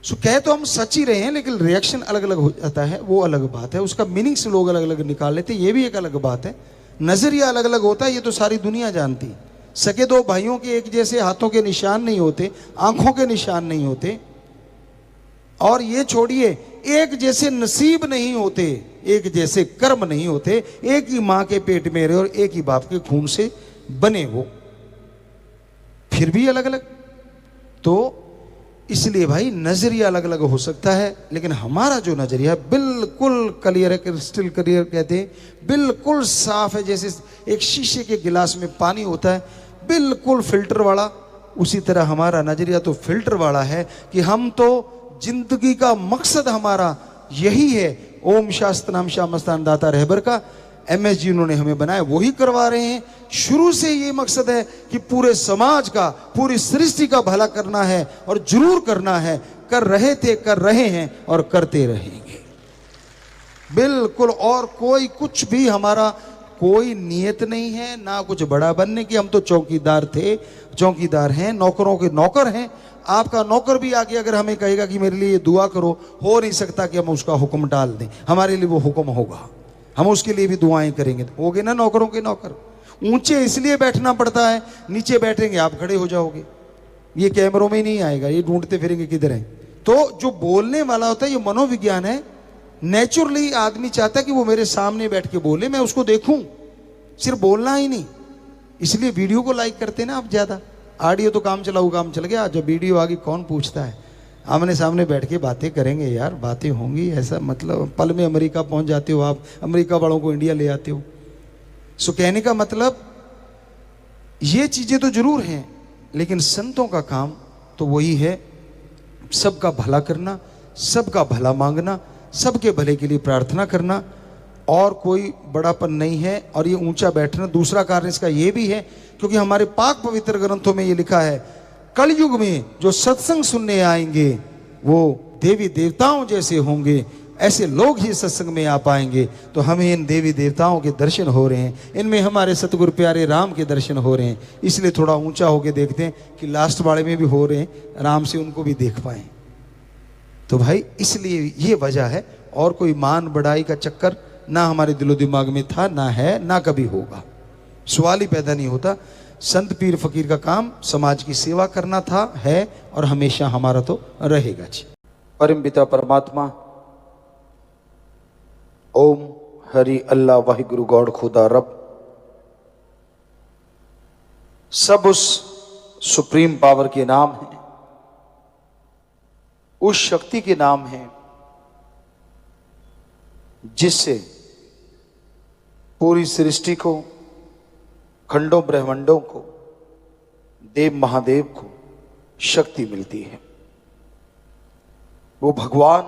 सो कह तो हम सच ही रहे हैं, लेकिन रिएक्शन अलग अलग हो जाता है, वो अलग बात है। उसका मीनिंग्स लोग अलग अलग निकाल लेते हैं, ये भी एक अलग बात है। नजरिया अलग अलग होता है, ये तो सारी दुनिया जानती है। सके दो भाइयों के एक जैसे हाथों के निशान नहीं होते, आंखों के निशान नहीं होते, और ये छोड़िए एक जैसे नसीब नहीं होते, एक जैसे कर्म नहीं होते। एक ही मां के पेट में रहे और एक ही बाप के खून से बने, वो फिर भी अलग अलग। तो इसलिए भाई नजरिया अलग अलग हो सकता है, लेकिन हमारा जो नजरिया बिल्कुल क्लियर है, क्रिस्टल क्लियर कहते हैं, बिल्कुल साफ है। जैसे एक शीशे के गिलास में पानी होता है बिल्कुल फिल्टर वाला, उसी तरह हमारा नजरिया तो फिल्टर वाला है कि हम तो जिंदगी का मकसद हमारा यही है। ओम शास्त्र नाम श्याम मस्तान दाता रहबर का MS जी उन्होंने हमें बनाया, वही करवा रहे हैं। शुरू से ये मकसद है कि पूरे समाज का, पूरी सृष्टि का भला करना है, और जरूर करना है। कर रहे थे, कर रहे हैं और करते रहेंगे बिल्कुल। और कोई कुछ भी हमारा कोई नियत नहीं है, ना कुछ बड़ा बनने की। हम तो चौकीदार थे, चौकीदार हैं, नौकरों के नौकर हैं। आपका नौकर भी आके अगर हमें कहेगा कि मेरे लिए दुआ करो, हो नहीं सकता कि हम उसका हुक्म डाल दें। हमारे लिए वो हुक्म होगा, हम उसके लिए भी दुआएं करेंगे। हो गए ना नौकरों के नौकर। ऊंचे इसलिए बैठना पड़ता है, नीचे बैठेंगे आप खड़े हो जाओगे, ये कैमरों में ही नहीं आएगा, ये ढूंढते फिरेंगे किधर है। तो जो बोलने वाला होता है ये मनोविज्ञान है। नेचुरली आदमी चाहता है कि वो मेरे सामने बैठ के बोले, मैं उसको देखूं, सिर्फ बोलना ही नहीं। इसलिए वीडियो को लाइक करते ना आप ज्यादा। ऑडियो तो काम चलाऊ काम चल गया, जब वीडियो आ गई कौन पूछता है। आमने सामने बैठ के बातें करेंगे यार, बातें होंगी। ऐसा मतलब पल में अमेरिका पहुंच जाते हो आप, अमेरिका वालों को इंडिया ले आते हो। सो कहने का मतलब ये चीजें तो जरूर हैं, लेकिन संतों का काम तो वही है, सबका भला करना, सबका भला मांगना, सबके भले के लिए प्रार्थना करना, और कोई बड़ापन नहीं है। और ये ऊंचा बैठना, दूसरा कारण इसका ये भी है क्योंकि हमारे पाक पवित्र ग्रंथों में ये लिखा है, कलयुग में जो सत्संग सुनने आएंगे वो देवी देवताओं जैसे होंगे, ऐसे लोग ही सत्संग में आ पाएंगे। तो हमें इन देवी देवताओं के दर्शन हो रहे हैं, इनमें हमारे सतगुरु प्यारे राम के दर्शन हो रहे हैं। इसलिए थोड़ा ऊंचा होके देखते हैं कि लास्ट वाले में भी हो रहे हैं, राम से उनको भी देख पाए। तो भाई इसलिए ये वजह है, और कोई मान बढ़ाई का चक्कर ना हमारे दिलो दिमाग में था, ना है, ना कभी होगा। सवाल ही पैदा नहीं होता। संत पीर फकीर का काम समाज की सेवा करना था, है, और हमेशा हमारा तो रहेगा जी। परम पिता परमात्मा, ओम हरि अल्लाह वाहिगुरु गॉड खुदा रब, सब उस सुप्रीम पावर के नाम है, उस शक्ति के नाम है जिससे पूरी सृष्टि को, खंडों ब्रह्मांडों को, देव महादेव को शक्ति मिलती है। वो भगवान,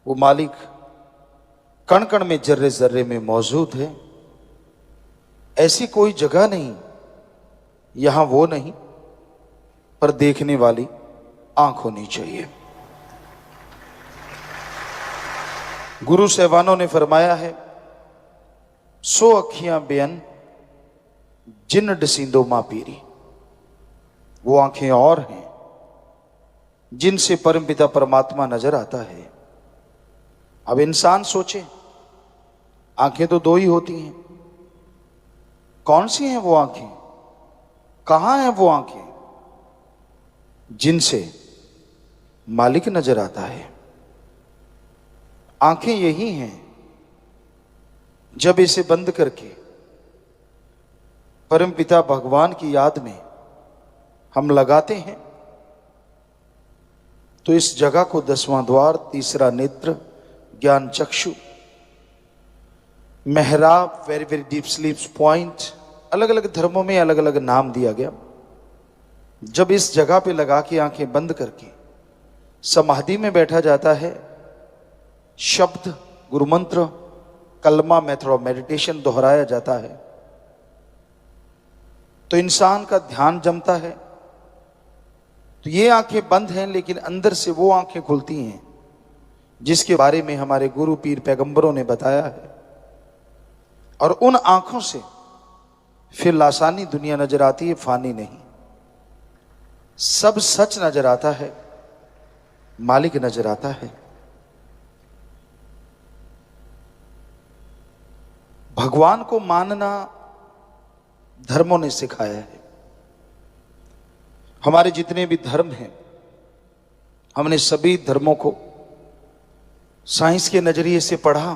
वो मालिक कण कण में, जर्रे जर्रे में मौजूद है। ऐसी कोई जगह नहीं, यहां वो नहीं, पर देखने वाली आंख होनी चाहिए। गुरु साहबानों ने फरमाया है, 100 अखियां बेअन जिन डसींदो मां पीरी। वो आंखें और हैं जिनसे परमपिता परमात्मा नजर आता है। अब इंसान सोचे, आंखें तो 2 ही होती हैं, कौन सी हैं वो आंखें, कहां हैं वो आंखें? जिनसे मालिक नजर आता है। आंखें यही हैं, जब इसे बंद करके परमपिता भगवान की याद में हम लगाते हैं तो इस जगह को 10वां द्वार, तीसरा नेत्र, ज्ञान चक्षु, मेहराब, very very deep sleep point, अलग अलग धर्मों में अलग अलग नाम दिया गया। जब इस जगह पे लगा के आंखें बंद करके समाधि में बैठा जाता है, शब्द, गुरु मंत्र, कलमा, मेथड ऑफ मेडिटेशन दोहराया जाता है, तो इंसान का ध्यान जमता है। तो ये आंखें बंद हैं, लेकिन अंदर से वो आंखें खुलती हैं जिसके बारे में हमारे गुरु पीर पैगंबरों ने बताया है। और उन आंखों से फिर लासानी दुनिया नजर आती है, फानी नहीं। सब सच नजर आता है, मालिक नजर आता है। भगवान को मानना धर्मों ने सिखाया है। हमारे जितने भी धर्म हैं, हमने सभी धर्मों को साइंस के नजरिए से पढ़ा।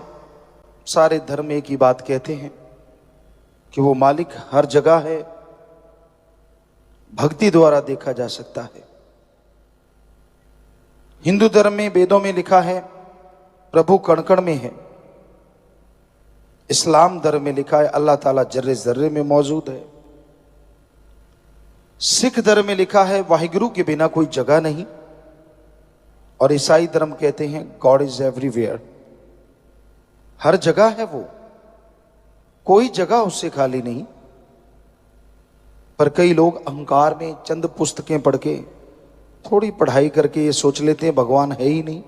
सारे धर्म एक ही बात कहते हैं कि वो मालिक हर जगह है, भक्ति द्वारा देखा जा सकता है। हिंदू धर्म में वेदों में लिखा है प्रभु कण कण में है। इस्लाम धर्म में लिखा है अल्लाह ताला जर्रे जर्रे में मौजूद है। सिख धर्म में लिखा है वाहिगुरु के बिना कोई जगह नहीं। और ईसाई धर्म कहते हैं गॉड इज एवरीवेयर, हर जगह है वो, कोई जगह उससे खाली नहीं। पर कई लोग अहंकार में चंद पुस्तकें पढ़ के, थोड़ी पढ़ाई करके ये सोच लेते हैं भगवान है ही नहीं।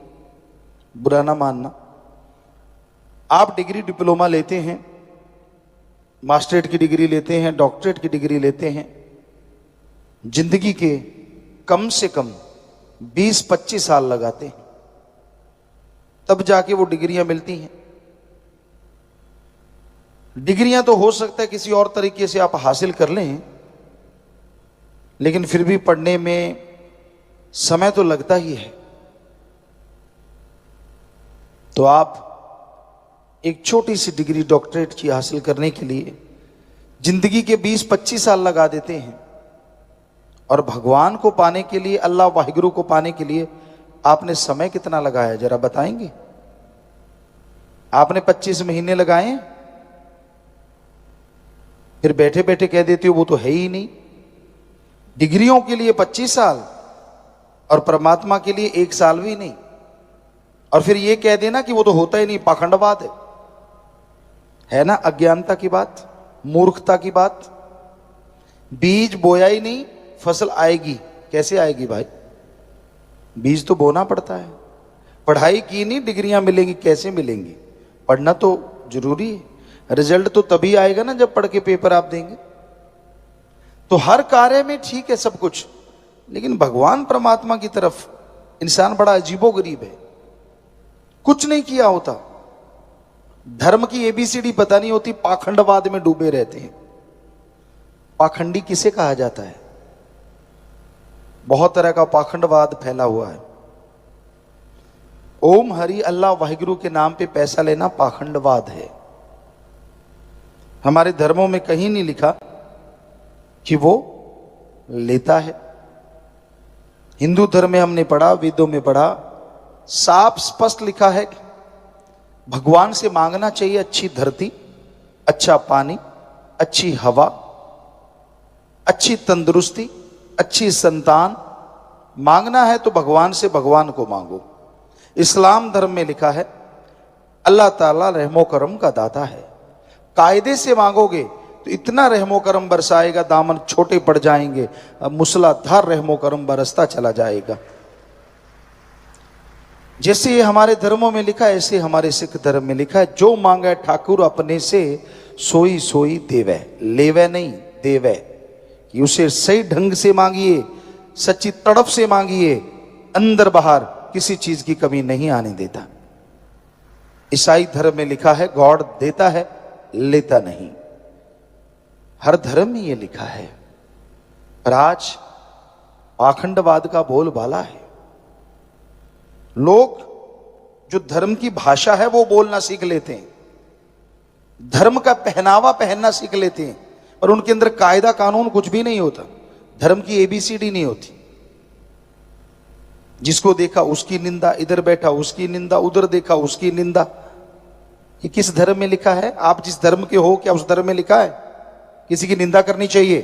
बुरा ना मानना, आप डिग्री डिप्लोमा लेते हैं, मास्टरेट की डिग्री लेते हैं, डॉक्टरेट की डिग्री लेते हैं, जिंदगी के कम से कम 20-25 साल लगाते हैं, तब जाके वो डिग्रियां मिलती हैं। डिग्रियां तो हो सकता है किसी और तरीके से आप हासिल कर लें, लेकिन फिर भी पढ़ने में समय तो लगता ही है। तो आप एक छोटी सी डिग्री डॉक्टरेट की हासिल करने के लिए जिंदगी के 20-25 साल लगा देते हैं। और भगवान को पाने के लिए, अल्लाह वाहिगुरु को पाने के लिए आपने समय कितना लगाया, जरा बताएंगे? आपने 25 महीने लगाए, फिर बैठे बैठे कह देते हो वो तो है ही नहीं। डिग्रियों के लिए 25 साल और परमात्मा के लिए 1 साल भी नहीं। और फिर ये कह देना कि वो तो होता ही नहीं, पाखंडवाद है ना? अज्ञानता की बात, मूर्खता की बात। बीज बोया ही नहीं, फसल आएगी कैसे आएगी भाई? बीज तो बोना पड़ता है। पढ़ाई की नहीं, डिग्रियां मिलेंगी कैसे मिलेंगी? पढ़ना तो जरूरी है। रिजल्ट तो तभी आएगा ना जब पढ़ के पेपर आप देंगे। तो हर कार्य में ठीक है सब कुछ, लेकिन भगवान परमात्मा की तरफ इंसान बड़ा अजीबोगरीब है। कुछ नहीं किया होता, धर्म की एबीसीडी पता नहीं होती, पाखंडवाद में डूबे रहते हैं। पाखंडी किसे कहा जाता है? बहुत तरह का पाखंडवाद फैला हुआ है। ओम हरि अल्लाह वाहिगुरु के नाम पे पैसा लेना पाखंडवाद है। हमारे धर्मों में कहीं नहीं लिखा कि वो लेता है। हिंदू धर्म में हमने पढ़ा, वेदों में पढ़ा, साफ स्पष्ट लिखा है कि भगवान से मांगना चाहिए अच्छी धरती, अच्छा पानी, अच्छी हवा, अच्छी तंदुरुस्ती, अच्छी संतान। मांगना है तो भगवान से भगवान को मांगो। इस्लाम धर्म में लिखा है अल्लाह ताला रहमो करम का दाता है। कायदे से मांगोगे तो इतना रहमो करम बरसाएगा, दामन छोटे पड़ जाएंगे, मूसलाधार रहमो करम बरसता चला जाएगा। जैसे ये हमारे धर्मों में लिखा है, ऐसे हमारे सिख धर्म में लिखा है जो मांगे ठाकुर अपने से सोई सोई देवे। लेवे नहीं, देवे। कि उसे सही ढंग से मांगिए, सच्ची तड़प से मांगिए, अंदर बाहर किसी चीज की कमी नहीं आने देता। ईसाई धर्म में लिखा है गॉड देता है, लेता नहीं। हर धर्म में यह लिखा है। पर आज पाखंडवाद का बोलबाला है। लोग जो धर्म की भाषा है वो बोलना सीख लेते हैं, धर्म का पहनावा पहनना सीख लेते हैं, और उनके अंदर कायदा कानून कुछ भी नहीं होता, धर्म की एबीसीडी नहीं होती। जिसको देखा उसकी निंदा, इधर बैठा उसकी निंदा, उधर देखा उसकी निंदा। ये किस धर्म में लिखा है? आप जिस धर्म के हो क्या उस धर्म में लिखा है किसी की निंदा करनी चाहिए?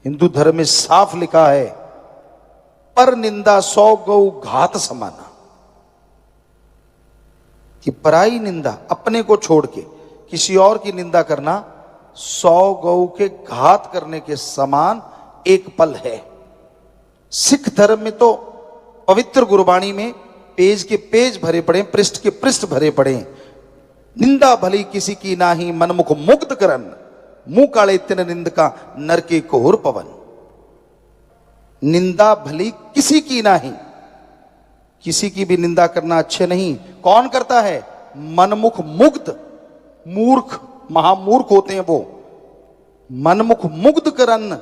हिंदू धर्म में साफ लिखा है, पर निंदा 100 गौ घात समाना, कि पराई निंदा अपने को छोड़ के किसी और की निंदा करना 100 गौ के घात करने के समान एक पल है। सिख धर्म में तो पवित्र गुरबाणी में पेज के पेज भरे पड़े, पृष्ठ के पृष्ठ भरे पड़े। निंदा भली किसी की नाही, मनमुख मुग्ध करन, मुंह काले तिन निंदका नरके कोहर पवन। निंदा भली किसी की नाही, किसी की भी निंदा करना अच्छे नहीं। कौन करता है? मनमुख मुग्ध, मूर्ख, महामूर्ख होते हैं वो। मनमुख मुग्ध करन,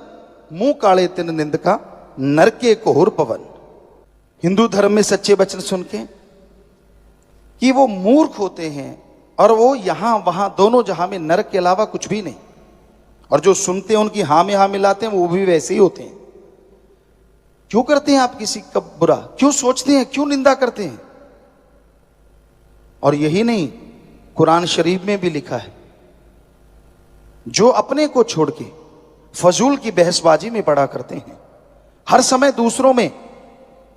मुंह काले तिन निंदका नरके कोहर पवन। हिंदू धर्म में सच्चे वचन सुन के कि वो मूर्ख होते हैं और वो यहां वहां दोनों जहां में नरक के अलावा कुछ भी नहीं, और जो सुनते हैं उनकी हां में हां मिलाते हैं वो भी वैसे ही होते हैं। क्यों करते हैं आप किसी का बुरा? क्यों सोचते हैं? क्यों निंदा करते हैं? और यही नहीं, कुरान शरीफ में भी लिखा है, जो अपने को छोड़ के फजूल की बहसबाजी में पड़ा करते हैं, हर समय दूसरों में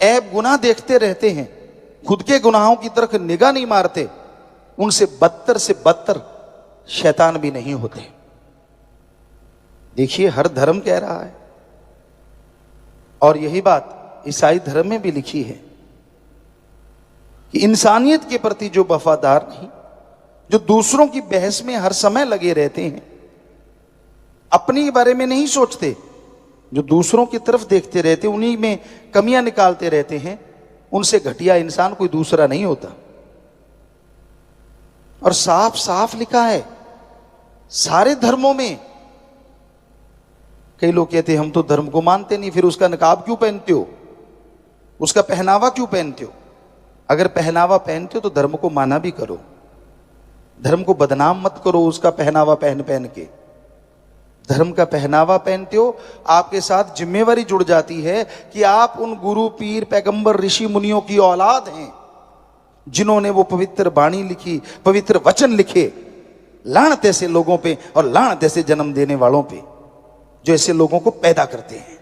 ऐब गुनाह देखते रहते हैं, खुद के गुनाहों की तरफ निगाह नहीं मारते, उनसे बदतर से बदतर शैतान भी नहीं होते। देखिए हर धर्म कह रहा है, और यही बात ईसाई धर्म में भी लिखी है कि इंसानियत के प्रति जो वफादार नहीं, जो दूसरों की बहस में हर समय लगे रहते हैं, अपनी बारे में नहीं सोचते, जो दूसरों की तरफ देखते रहते, उन्हीं में कमियां निकालते रहते हैं, उनसे घटिया इंसान कोई दूसरा नहीं होता। और साफ साफ लिखा है सारे धर्मों में। कई लोग कहते हैं हम तो धर्म को मानते नहीं, फिर उसका नकाब क्यों पहनते हो, उसका पहनावा क्यों पहनते हो? अगर पहनावा पहनते हो तो धर्म को माना भी करो, धर्म को बदनाम मत करो उसका पहनावा पहन पहन के। धर्म का पहनावा पहनते हो, आपके साथ जिम्मेवारी जुड़ जाती है कि आप उन गुरु पीर पैगंबर ऋषि मुनियों की औलाद हैं, जिन्होंने वो पवित्र वाणी लिखी, पवित्र वचन लिखे, लानत ऐसे लोगों पे और लानत ऐसे जन्म देने वालों पे जो ऐसे लोगों को पैदा करते हैं,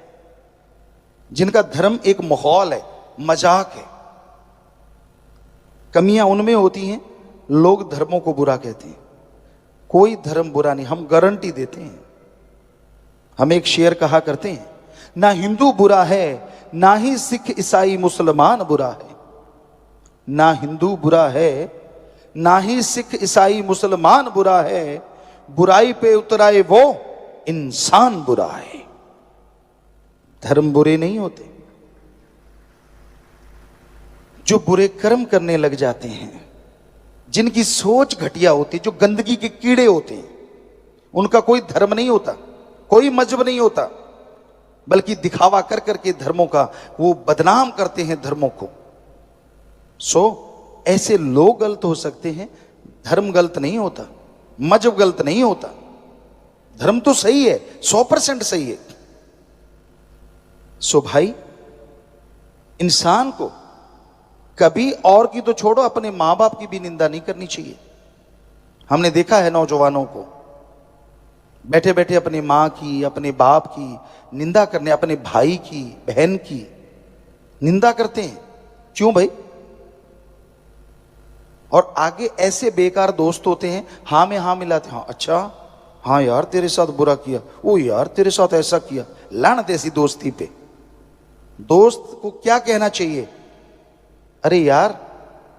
जिनका धर्म एक माहौल है, मजाक है। कमियां उनमें होती हैं, लोग धर्मों को बुरा कहते हैं। कोई धर्म बुरा नहीं, हम गारंटी देते हैं। हम एक शेर कहा करते हैं, ना हिंदू बुरा है, ना ही सिख ईसाई मुसलमान बुरा है। ना हिंदू बुरा है, ना ही सिख ईसाई मुसलमान बुरा है, बुराई पे उतराए वो इंसान बुरा है। धर्म बुरे नहीं होते, जो बुरे कर्म करने लग जाते हैं, जिनकी सोच घटिया होती, जो गंदगी के कीड़े होते हैं, उनका कोई धर्म नहीं होता, कोई मजहब नहीं होता, बल्कि दिखावा कर करके धर्मों का वो बदनाम करते हैं धर्मों को। ऐसे लोग गलत हो सकते हैं, धर्म गलत नहीं होता, मजहब गलत नहीं होता। धर्म तो सही है, 100% सही है। भाई, इंसान को कभी और की तो छोड़ो, अपने मां बाप की भी निंदा नहीं करनी चाहिए। हमने देखा है नौजवानों को बैठे बैठे अपनी मां की, अपने बाप की निंदा करने, अपने भाई की, बहन की निंदा करते हैं। क्यों भाई? और आगे ऐसे बेकार दोस्त होते हैं, हां में हां मिलाते, हाँ अच्छा, हाँ यार तेरे साथ बुरा किया, ओ यार तेरे साथ ऐसा किया। लानत ऐसी दोस्ती पे। दोस्त को क्या कहना चाहिए? अरे यार,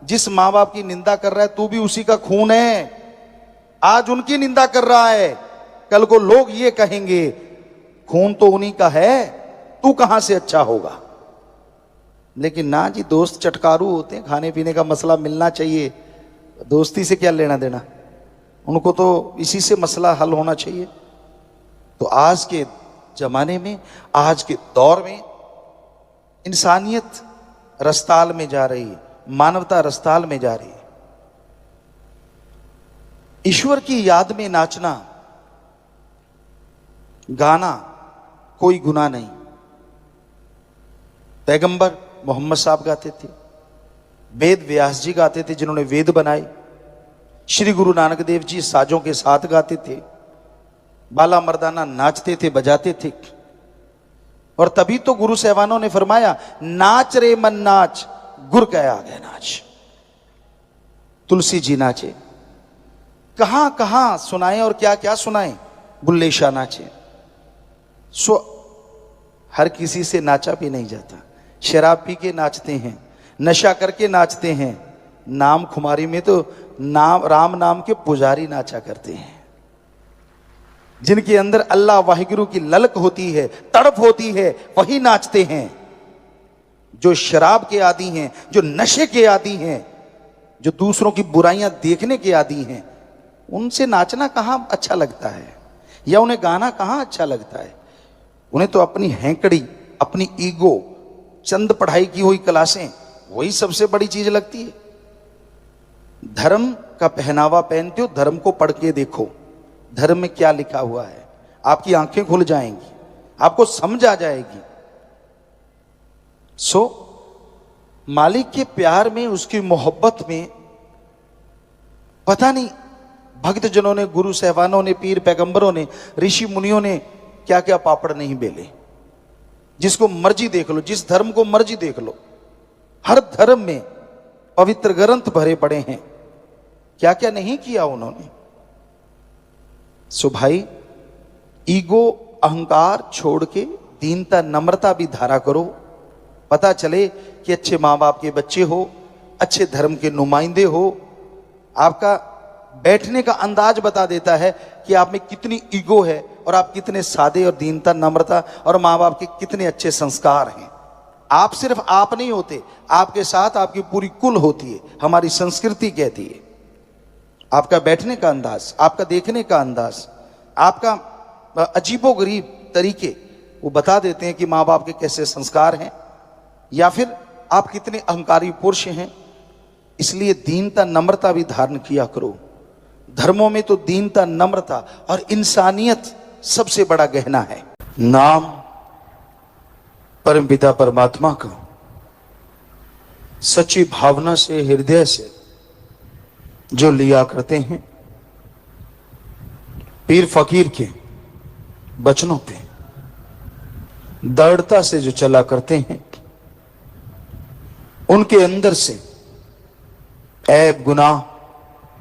जिस मां बाप की निंदा कर रहा है तू भी उसी का खून है, आज उनकी निंदा कर रहा है, कल को लोग ये कहेंगे खून तो उन्हीं का है, तू कहां से अच्छा होगा। लेकिन ना जी, दोस्त चटकारू होते हैं, खाने पीने का मसला मिलना चाहिए, दोस्ती से क्या लेना देना, उनको तो इसी से मसला हल होना चाहिए। तो आज के जमाने में, आज के दौर में इंसानियत रस्ताल में जा रही है, मानवता रस्ताल में जा रही है। ईश्वर की याद में नाचना गाना कोई गुनाह नहीं। पैगंबर मोहम्मद साहब गाते थे, वेद व्यास जी गाते थे जिन्होंने वेद बनाए, श्री गुरु नानक देव जी साजों के साथ गाते थे, बाला मर्दाना नाचते थे, बजाते थे। और तभी तो गुरु साहबानों ने फरमाया, नाच रे मन नाच, गुर कह आ गए नाच। तुलसी जी नाचे, कहां कहां सुनाए और क्या क्या सुनाए, बुल्ले शाह नाचे। सो हर किसी से नाचा भी नहीं जाता। शराब पी के नाचते हैं, नशा करके नाचते हैं, नाम खुमारी में तो राम नाम के पुजारी नाचा करते हैं। जिनके अंदर अल्लाह वाहिगुरु की ललक होती है, तड़प होती है, वही नाचते हैं। जो शराब के आदी हैं, जो नशे के आदी हैं, जो दूसरों की बुराइयां देखने के आदी हैं, उनसे नाचना कहां अच्छा लगता है, या उन्हें गाना कहां अच्छा लगता है। उन्हें तो अपनी हैंकड़ी, अपनी ईगो, चंद पढ़ाई की हुई क्लासें, वही सबसे बड़ी चीज लगती है। धर्म का पहनावा पहनते हो, धर्म को पढ़ के देखो, धर्म में क्या लिखा हुआ है, आपकी आंखें खुल जाएंगी, आपको समझ आ जाएगी। सो मालिक के प्यार में, उसकी मोहब्बत में, पता नहीं भक्त जनों ने, गुरु साहबानों ने, पीर पैगंबरों ने, ऋषि मुनियों ने क्या क्या पापड़ नहीं बेले। जिसको मर्जी देख लो, जिस धर्म को मर्जी देख लो, हर धर्म में पवित्र ग्रंथ भरे पड़े हैं, क्या क्या नहीं किया उन्होंने। सो भाई, ईगो अहंकार छोड़ के दीनता नम्रता भी धारा करो। पता चले कि अच्छे माँ बाप के बच्चे हो, अच्छे धर्म के नुमाइंदे हो। आपका बैठने का अंदाज बता देता है कि आप में कितनी ईगो है और आप कितने सादे और दीनता नम्रता और माँ बाप के कितने अच्छे संस्कार हैं। आप सिर्फ आप नहीं होते, आपके साथ आपकी पूरी कुल होती है। हमारी संस्कृति कहती है आपका बैठने का अंदाज, आपका देखने का अंदाज, आपका अजीबोगरीब तरीके, वो बता देते हैं कि माँ बाप के कैसे संस्कार हैं, या फिर आप कितने अहंकारी पुरुष हैं। इसलिए दीनता नम्रता भी धारण किया करो। धर्मों में तो दीनता नम्रता और इंसानियत सबसे बड़ा गहना है। नाम परमपिता परमात्मा का सच्ची भावना से, हृदय से जो लिया करते हैं, पीर फकीर के वचनों पे दृढ़ता से जो चला करते हैं, उनके अंदर से ऐब गुनाह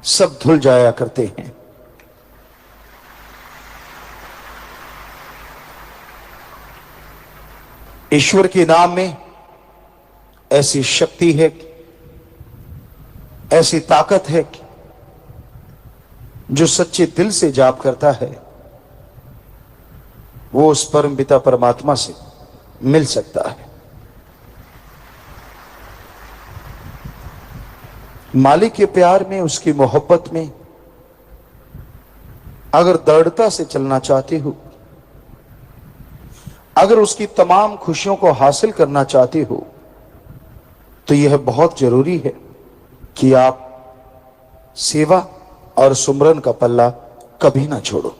सब धुल जाया करते हैं। ईश्वर के नाम में ऐसी शक्ति है, ऐसी ताकत है, जो सच्चे दिल से जाप करता है वो उस परम पिता परमात्मा से मिल सकता है। मालिक के प्यार में, उसकी मोहब्बत में अगर दृढ़ता से चलना चाहते हो, अगर उसकी तमाम खुशियों को हासिल करना चाहते हो, तो यह बहुत जरूरी है कि आप सेवा और सुमरन का पल्ला कभी ना छोड़ो।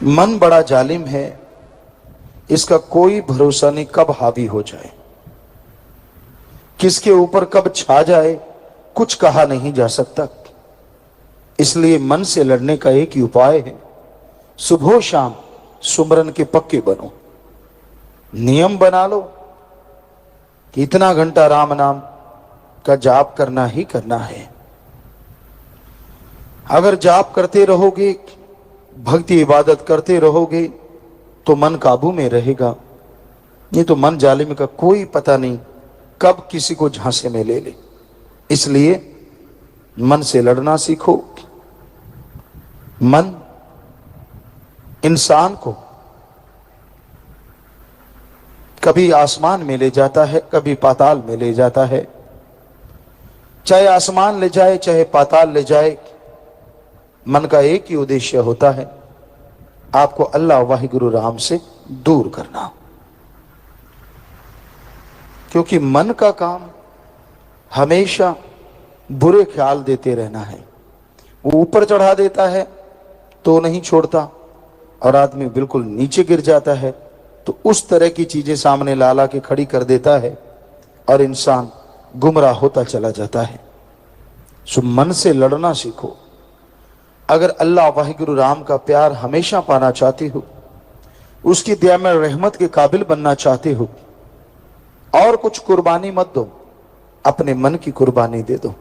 मन बड़ा जालिम है, इसका कोई भरोसा नहीं कब हावी हो जाए, किसके ऊपर कब छा जाए, कुछ कहा नहीं जा सकता। इसलिए मन से लड़ने का एक ही उपाय है, सुबह शाम सुमरन के पक्के बनो। नियम बना लो कि इतना घंटा राम नाम का जाप करना ही करना है। अगर जाप करते रहोगे, भक्ति इबादत करते रहोगे, तो मन काबू में रहेगा। नहीं तो मन जालिम का कोई पता नहीं कब किसी को झांसे में ले ले। इसलिए मन से लड़ना सीखो। मन इंसान को कभी आसमान में ले जाता है, कभी पाताल में ले जाता है। चाहे आसमान ले जाए, चाहे पाताल ले जाए, मन का एक ही उद्देश्य होता है, आपको अल्लाह वाहिगुरु राम से दूर करना। क्योंकि मन का काम हमेशा बुरे ख्याल देते रहना है। वो ऊपर चढ़ा देता है तो नहीं छोड़ता, और आदमी बिल्कुल नीचे गिर जाता है तो उस तरह की चीजें सामने ला ला के खड़ी कर देता है और इंसान गुमराह होता चला जाता है। सो मन से लड़ना सीखो। अगर अल्लाह वाहिगुरु राम का प्यार हमेशा पाना चाहते हो, उसकी दया में रहमत के काबिल बनना चाहते हो, और कुछ कुर्बानी मत दो, अपने मन की कुर्बानी दे दो।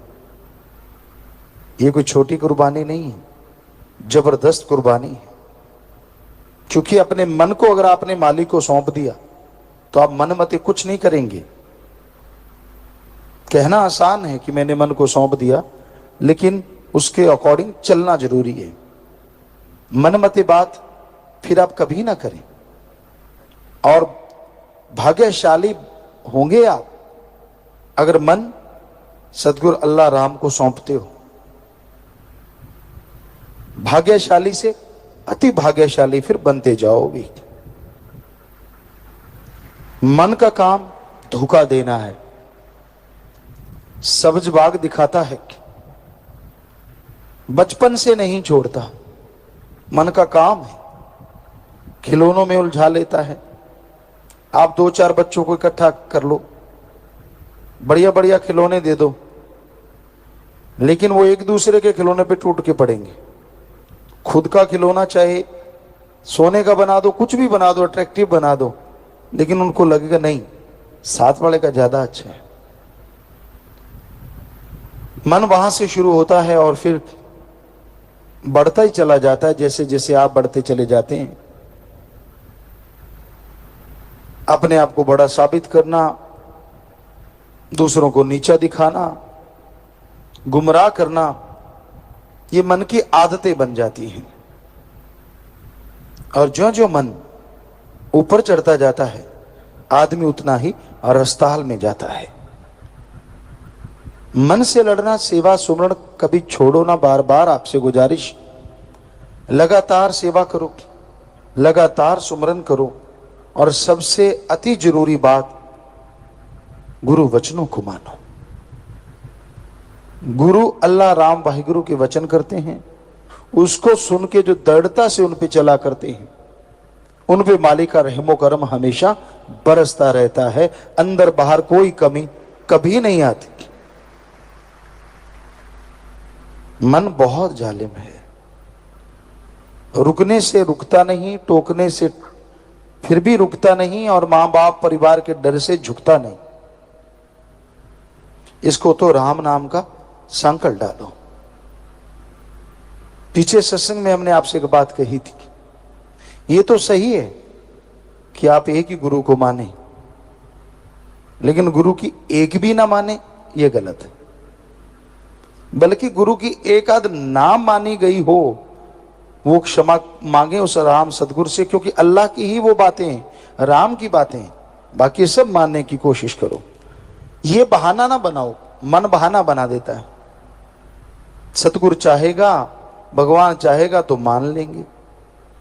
ये कोई छोटी कुर्बानी नहीं है, जबरदस्त कुर्बानी है। क्योंकि अपने मन को अगर आपने मालिक को सौंप दिया तो आप मन मते कुछ नहीं करेंगे। कहना आसान है कि मैंने मन को सौंप दिया, लेकिन उसके अकॉर्डिंग चलना जरूरी है। मन मते बात फिर आप कभी ना करें। और भाग्यशाली होंगे आप अगर मन सदगुरु अल्लाह राम को सौंपते हो। भाग्यशाली से अति भाग्यशाली फिर बनते जाओगे। मन का काम धोखा देना है, सब्ज बाग दिखाता है, बचपन से नहीं छोड़ता। मन का काम है, खिलौनों में उलझा लेता है। आप 2-4 बच्चों को इकट्ठा कर लो, बढ़िया बढ़िया खिलौने दे दो, लेकिन वो एक दूसरे के खिलौने पे टूट के पड़ेंगे। खुद का खिलौना चाहे सोने का बना दो, कुछ भी बना दो, अट्रैक्टिव बना दो, लेकिन उनको लगेगा नहीं, साथ वाले का ज्यादा अच्छा है। मन वहां से शुरू होता है और फिर बढ़ता ही चला जाता है। जैसे जैसे आप बढ़ते चले जाते हैं, अपने आप को बड़ा साबित करना, दूसरों को नीचा दिखाना, गुमराह करना, ये मन की आदतें बन जाती हैं। और जो जो मन ऊपर चढ़ता जाता है, आदमी उतना ही रस्ताल में जाता है। मन से लड़ना, सेवा सुमरण कभी छोड़ो ना। बार बार आपसे गुजारिश, लगातार सेवा करो, लगातार सुमरन करो, और सबसे अति जरूरी बात, गुरु वचनों को मानो। गुरु अल्लाह राम वाहिगुरु के वचन करते हैं, उसको सुन के जो दृढ़ता से उन पे चला करते हैं, उन पे मालिक का रहमो करम हमेशा बरसता रहता है। अंदर बाहर कोई कमी कभी नहीं आती। मन बहुत जालिम है, रुकने से रुकता नहीं, टोकने से फिर भी रुकता नहीं, और मां बाप परिवार के डर से झुकता नहीं। इसको तो राम नाम का संकल्प डालो। पीछे सत्संग में हमने आपसे एक बात कही थी, ये तो सही है कि आप एक ही गुरु को माने, लेकिन गुरु की एक भी ना माने ये गलत है। बल्कि गुरु की एक आध नाम मानी गई हो, वो क्षमा मांगे उस राम सदगुरु से, क्योंकि अल्लाह की ही वो बातें हैं, राम की बातें हैं, बाकी सब मानने की कोशिश करो। ये बहाना ना बनाओ, मन बहाना बना देता है। सतगुरु चाहेगा, भगवान चाहेगा तो मान लेंगे।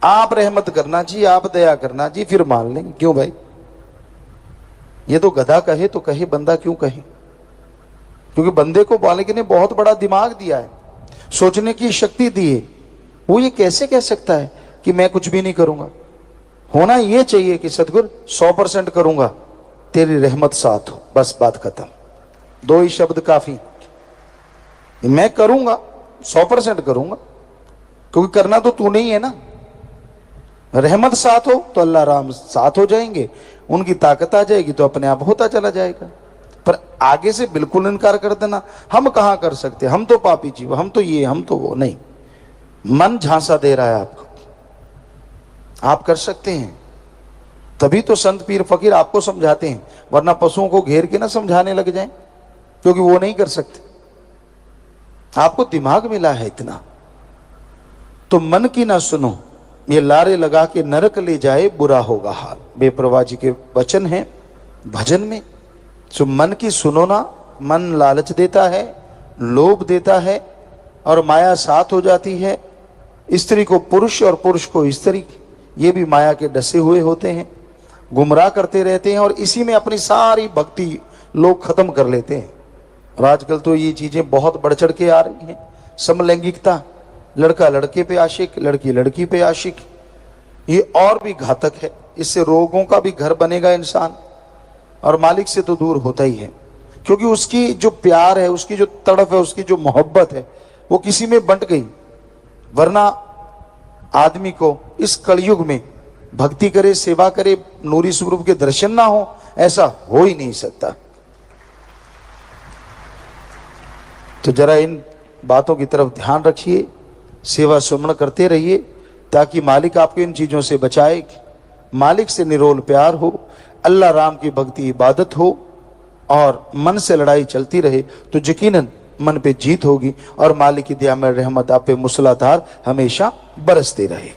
आप रहमत करना जी, आप दया करना जी, फिर मान लेंगे। क्यों भाई? ये तो गधा कहे तो कहे, बंदा क्यों कहे? क्योंकि बंदे को मालिक ने बहुत बड़ा दिमाग दिया है, सोचने की शक्ति दी है। वो ये कैसे कह सकता है कि मैं कुछ भी नहीं करूंगा? होना ये चाहिए कि सतगुरु 100% करूंगा, तेरी रहमत साथ हो, बस बात खत्म। 2 ही शब्द काफी। मैं करूंगा, 100% करूंगा, क्योंकि करना तो तू नहीं है ना। रहमत साथ हो तो अल्लाह राम साथ हो जाएंगे, उनकी ताकत आ जाएगी तो अपने आप होता चला जाएगा। पर आगे से बिल्कुल इनकार कर देना, हम कहां कर सकते, हम तो पापी जीव, हम तो ये, हम तो वो, नहीं। मन झांसा दे रहा है आपको, आप कर सकते हैं। तभी तो संत पीर फकीर आपको समझाते हैं, वरना पशुओं को घेर के ना समझाने लग जाएं, क्योंकि वो नहीं कर सकते। आपको दिमाग मिला है इतना, तो मन की ना सुनो, ये लारे लगा के नरक ले जाए बुरा होगा हाल। बेप्रवाह जी के वचन हैं भजन में। सो मन की सुनो ना। मन लालच देता है, लोभ देता है, और माया साथ हो जाती है, स्त्री को पुरुष और पुरुष को स्त्री, ये भी माया के डसे हुए होते हैं, गुमराह करते रहते हैं और इसी में अपनी सारी भक्ति लोग खत्म कर लेते हैं। और आजकल तो ये चीजें बहुत बढ़ चढ़ के आ रही हैं। समलैंगिकता, लड़का लड़के पे आशिक, लड़की लड़की पे आशिक, ये और भी घातक है। इससे रोगों का भी घर बनेगा इंसान और मालिक से तो दूर होता ही है, क्योंकि उसकी जो प्यार है, उसकी जो तड़प है, उसकी जो मोहब्बत है, वो किसी में बंट गई। वरना आदमी को इस कलयुग में भक्ति करे, सेवा करे, नूरी स्वरूप के दर्शन ना हो, ऐसा हो ही नहीं सकता। तो जरा इन बातों की तरफ ध्यान रखिए, सेवा सुमरण करते रहिए, ताकि मालिक आपको इन चीजों से बचाए, मालिक से निरोल प्यार हो, अल्लाह राम की भक्ति इबादत हो और मन से लड़ाई चलती रहे, तो यकीनन मन पे जीत होगी और मालिक की दया में रहमत आप पे मूसलाधार हमेशा बरसती रहे।